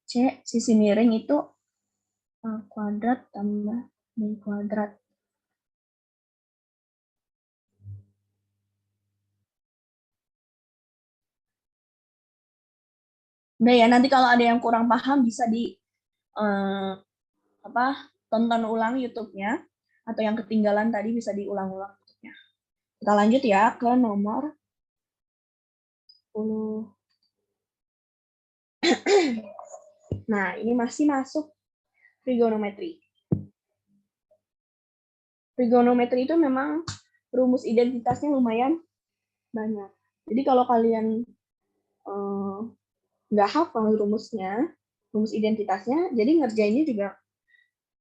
C, sisi miring itu A kuadrat tambah B kuadrat. Udah ya, nanti kalau ada yang kurang paham bisa di tonton ulang YouTube-nya, atau yang ketinggalan tadi bisa diulang-ulang YouTube-nya. Kita lanjut ya ke nomor 10. Nah, ini masih masuk trigonometri. Trigonometri itu memang rumus identitasnya lumayan banyak. Jadi kalau kalian nggak hafal rumusnya, rumus identitasnya, jadi ngerjainnya juga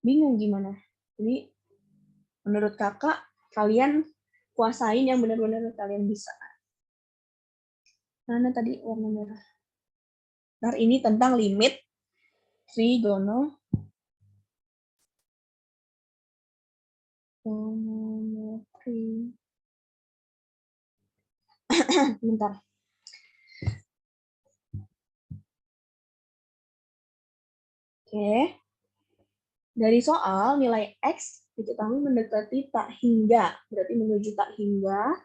bingung gimana. Jadi menurut kakak, kalian kuasain yang benar-benar kalian bisa. Mana tadi warna merah? Nah, ini tentang limit trigonometri. Bentar. Oke. Dari soal nilai X diketahui mendekati tak hingga, berarti menuju tak hingga.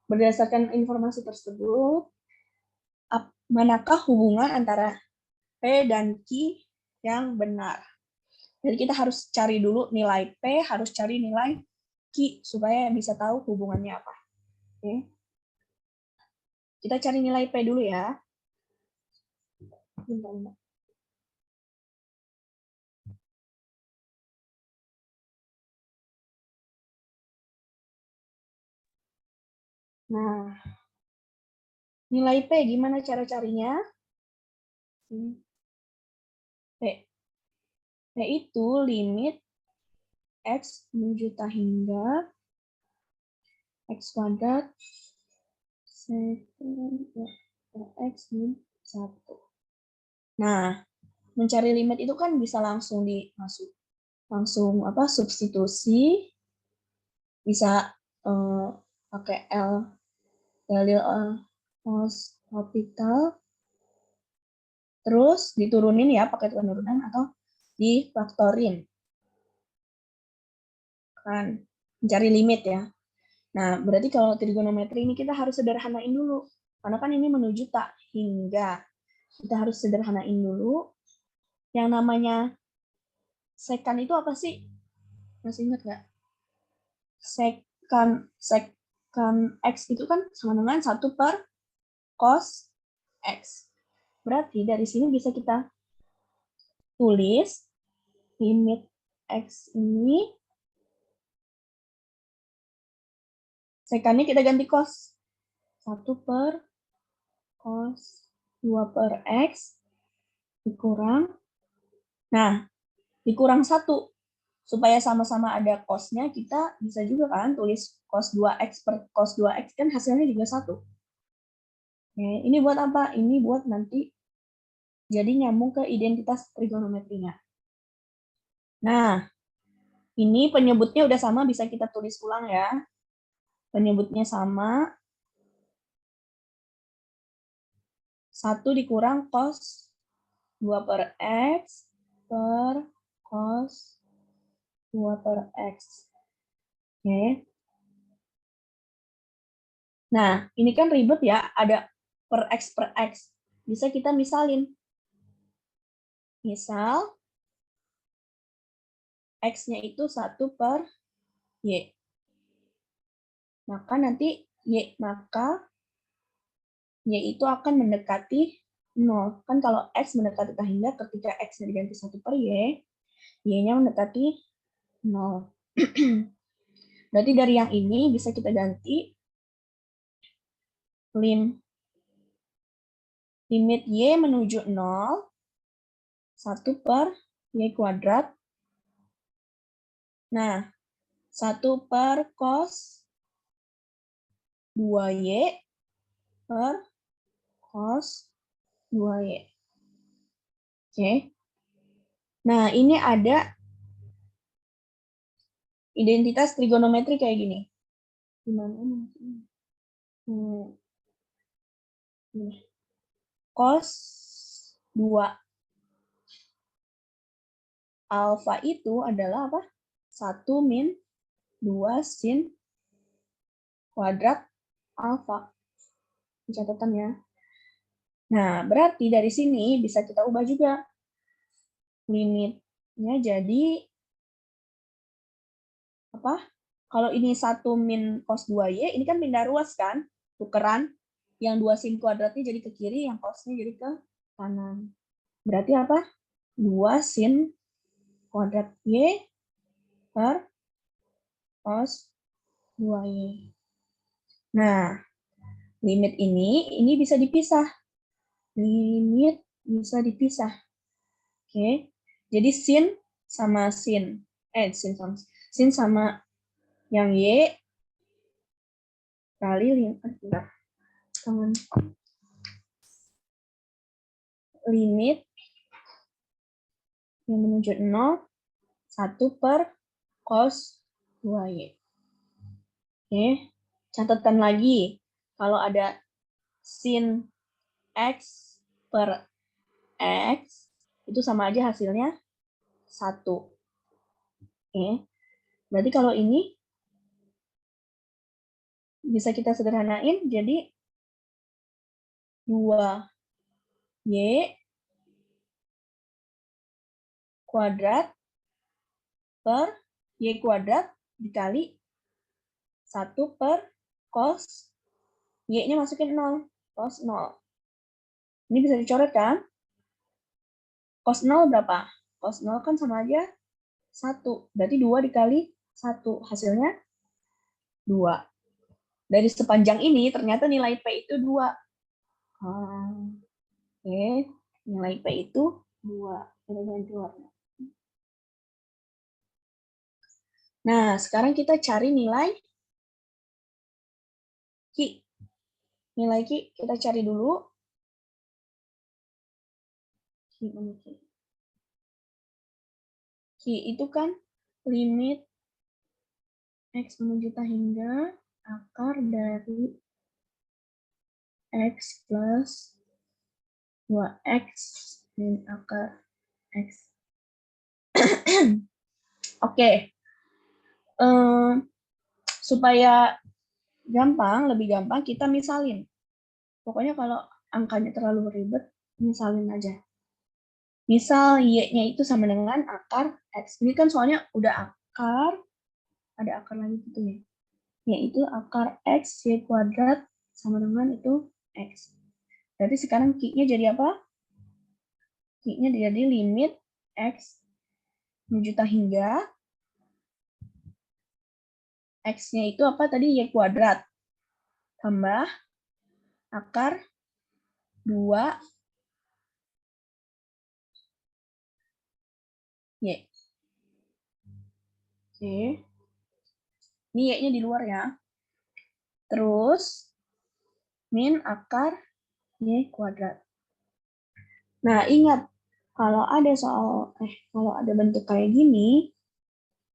Berdasarkan informasi tersebut, manakah hubungan antara P dan Q yang benar? Jadi kita harus cari dulu nilai P, harus cari nilai Q, supaya bisa tahu hubungannya apa. Oke. Kita cari nilai P dulu ya. Bentar. Nah, nilai P gimana cara carinya? P. P itu limit X menuju tak hingga X kuadrat secant X min 1. Nah, mencari limit itu kan bisa langsung substitusi, bisa pakai dalil hospital, terus diturunin ya pakai penurunan atau difaktorin kan, mencari limit ya. Nah, berarti kalau trigonometri ini kita harus sederhanain dulu, karena kan ini menuju tak hingga. Kita harus sederhanain dulu. Yang namanya sekan itu apa sih? Masih ingat nggak? Sekan X itu kan sama dengan 1 per cos X. Berarti dari sini bisa kita tulis limit X ini, sekannya kita ganti cos. 1 per cos 2 per X dikurang. Nah, dikurang 1. Supaya sama-sama ada cos-nya, kita bisa juga kan tulis cos 2X per cos 2X, kan hasilnya juga 1. Oke, ini buat apa? Ini buat nanti jadi nyambung ke identitas trigonometrinya. Nah, ini penyebutnya udah sama, bisa kita tulis ulang ya. Penyebutnya sama. 1 dikurang cos 2 per X per cos 2 per X. Oke. Nah, ini kan ribet ya, ada per X. Bisa kita misalin. Misal, X-nya itu 1 per Y. Maka nanti Y itu akan mendekati 0. Kan kalau X mendekati tak hingga, ketika X-nya diganti 1 per Y, Y-nya mendekati 0. Berarti dari yang ini bisa kita ganti limit Y menuju 0, 1 per Y kuadrat. Nah, 1 per cos 2Y per cos 2Y. Oke. Nah, ini ada identitas trigonometri kayak gini. Gimana? Cos 2 alfa itu adalah apa? 1 min 2 sin kuadrat alfa. Catatan ya. Nah, berarti dari sini bisa kita ubah juga. Limitnya jadi apa? Kalau ini 1 min cos 2Y, ini kan pindah ruas kan? Tukeran. Yang 2 sin kuadratnya jadi ke kiri, yang cosnya jadi ke kanan. Berarti apa? 2 sin kuadrat Y per cos 2Y. Nah, limit ini bisa dipisah. Limit bisa dipisah. Oke. Jadi sin sama sin. Sin sama yang Y kali limit yang menuju 0, 1 per cos 2Y. Oke. Catatan lagi. Kalau ada sin X per X, itu sama aja hasilnya 1. Oke. Berarti kalau ini bisa kita sederhanain jadi 2Y kuadrat per Y kuadrat dikali 1 per cos Y-nya masukin 0. Cos 0. Ini bisa dicoret kan? Cos 0 berapa? Cos 0 kan sama aja 1. Berarti 2 dikali 1. Hasilnya 2. Dari sepanjang ini ternyata nilai P itu 2. Oke. Nilai P itu 2. Kita ganti warna. Nah, sekarang kita cari nilai Q. Nilai Ki kita cari dulu. Ki itu kan limit X menuju hingga akar dari X plus 2X min akar X. Oke. Supaya gampang, lebih gampang, kita misalin. Pokoknya kalau angkanya terlalu ribet, misalin aja. Misal Y-nya itu sama dengan akar X. Ini kan soalnya udah akar, ada akar lagi gitu ya. Yaitu akar X, Y kuadrat sama dengan itu X. Berarti sekarang Q-nya jadi apa? Q-nya jadi limit X menuju hingga X-nya itu apa tadi? Y kuadrat. Tambah akar 2 Y. Oke. Ini Y-nya di luar ya. Terus min akar Y kuadrat. Nah, ingat kalau ada kalau ada bentuk kayak gini,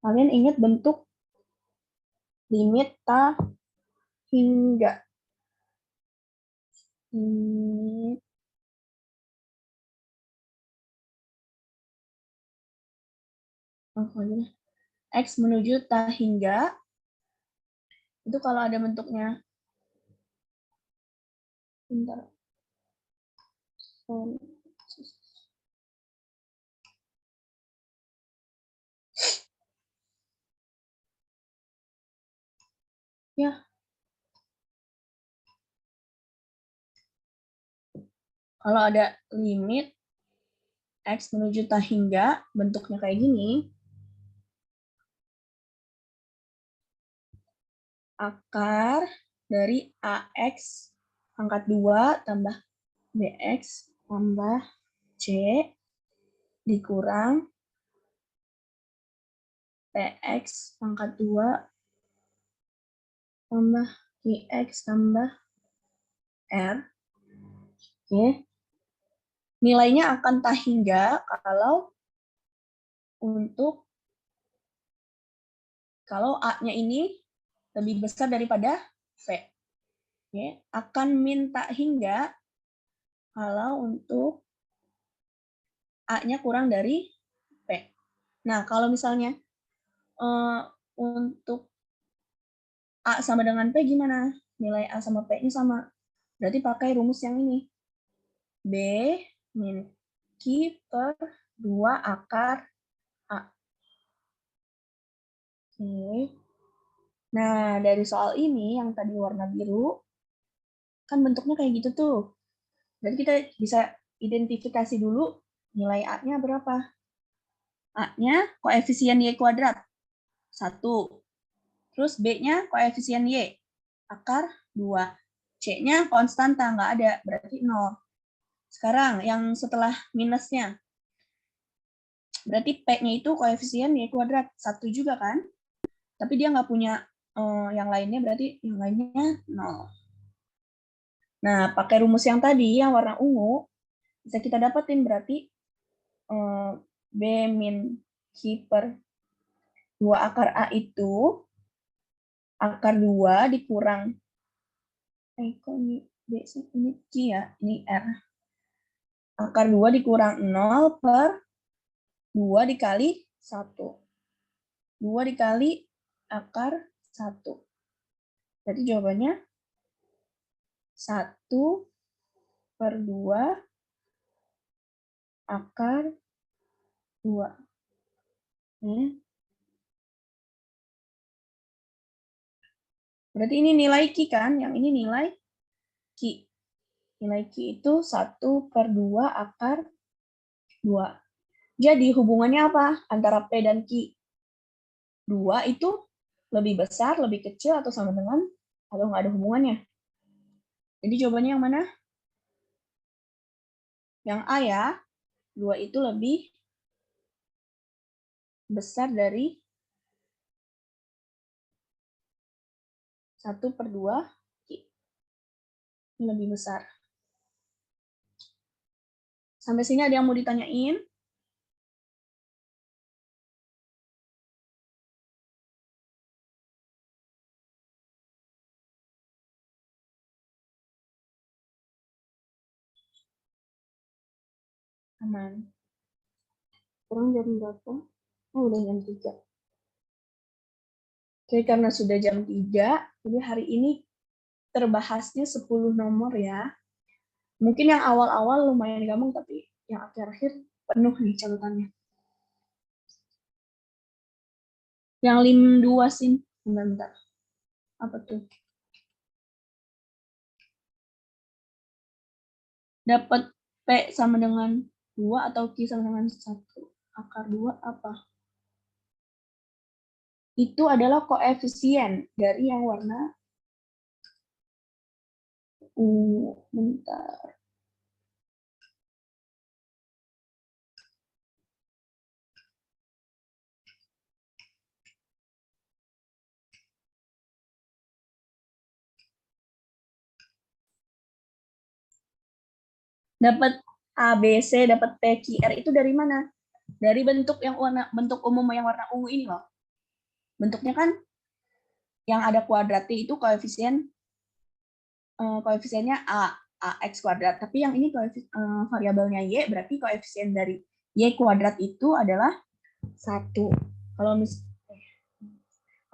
kalian ingat bentuk limit hingga. Limit X menuju hingga itu kalau ada bentuknya. Bentar. Ya. Kalau ada limit X menuju hingga bentuknya kayak gini, akar dari AX pangkat 2 tambah BX tambah C dikurang PX pangkat 2 tambah QX tambah R. Oke. Nilainya akan hingga kalau A-nya ini lebih besar daripada V. Oke. Akan minta hingga kalau untuk A-nya kurang dari P. Nah, kalau misalnya untuk A sama dengan P gimana? Nilai A sama P-nya sama. Berarti pakai rumus yang ini. B min Q per 2 akar A. Oke. Nah, dari soal ini yang tadi warna biru, kan bentuknya kayak gitu tuh. Berarti kita bisa identifikasi dulu nilai A-nya berapa. A-nya koefisien Y kuadrat, 1. Terus B-nya koefisien Y, akar 2. C-nya konstanta, nggak ada, berarti 0. Sekarang yang setelah minusnya, berarti P-nya itu koefisien Y kuadrat, 1 juga kan? Tapi dia nggak punya yang lainnya, berarti yang lainnya 0. Nah, pakai rumus yang tadi, yang warna ungu, bisa kita dapetin berarti B min Q per 2 akar A itu akar 2 dikurang kok ini B sih, ini Q ya, ini R. Akar 2 dikurang 0 per 2 dikali 1. 2 dikali akar 1. Jadi jawabannya 1 per 2 akar 2. Berarti ini nilai Q kan? Yang ini nilai Q. Nilai Q itu 1 per 2 akar 2. Jadi hubungannya apa antara P dan Q? 2 itu lebih besar, lebih kecil, atau sama dengan, atau nggak ada hubungannya? Jadi jawabannya yang mana? Yang A ya. 2 itu lebih besar dari 1 per 2 Q. Ini lebih besar. Sampai sini ada yang mau ditanyain? Aman. Sekarang jam berapa? Oh, udah jam 3. Oke, karena sudah jam 3, jadi hari ini terbahasnya 10 nomor ya. Mungkin yang awal-awal lumayan gampang, tapi yang akhir-akhir penuh nih catatannya. Yang lim 2 sih, bentar. Apa tuh? Dapat P sama dengan 2 atau Q sama dengan 1. Akar 2 apa? Itu adalah koefisien dari yang warna ungu. Bentar. Dapat A, B, C, dapat P, Q, R itu dari mana? Dari bentuk umum yang warna ungu ini loh. Bentuknya kan yang ada kuadratnya itu koefisiennya AX kuadrat. Tapi yang ini variabelnya Y, berarti koefisien dari Y kuadrat itu adalah 1.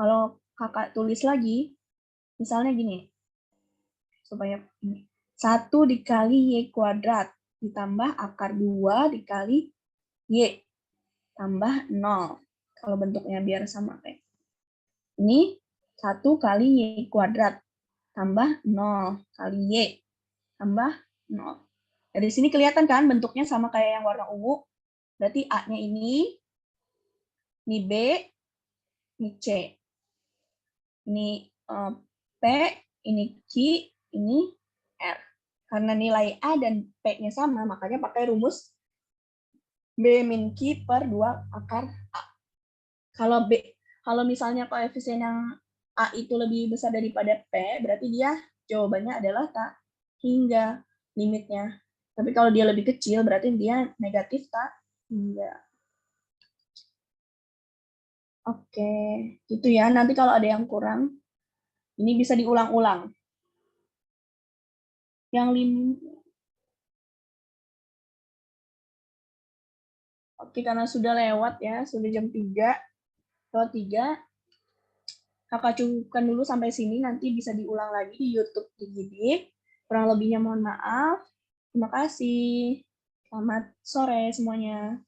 Kalau kakak tulis lagi, misalnya gini, supaya ini 1 dikali Y kuadrat ditambah akar 2 dikali Y tambah 0. Kalau bentuknya biar sama kayak ini, 1 kali Y kuadrat tambah 0 kali Y tambah 0. Dari sini kelihatan kan bentuknya sama kayak yang warna ungu. Berarti A-nya ini B, ini C. Ini P, ini Q, ini R. Karena nilai A dan P-nya sama, makanya pakai rumus B min Q per 2 akar A. Kalau misalnya koefisien yang A itu lebih besar daripada P, berarti dia jawabannya adalah tak hingga limitnya. Tapi kalau dia lebih kecil, berarti dia negatif tak hingga. Oke, gitu ya. Nanti kalau ada yang kurang, ini bisa diulang-ulang. Yang Oke, karena sudah lewat ya, sudah jam 3, lewat 3, kakak cukupkan dulu sampai sini, nanti bisa diulang lagi di YouTube Digidik. Kurang lebihnya mohon maaf. Terima kasih. Selamat sore semuanya.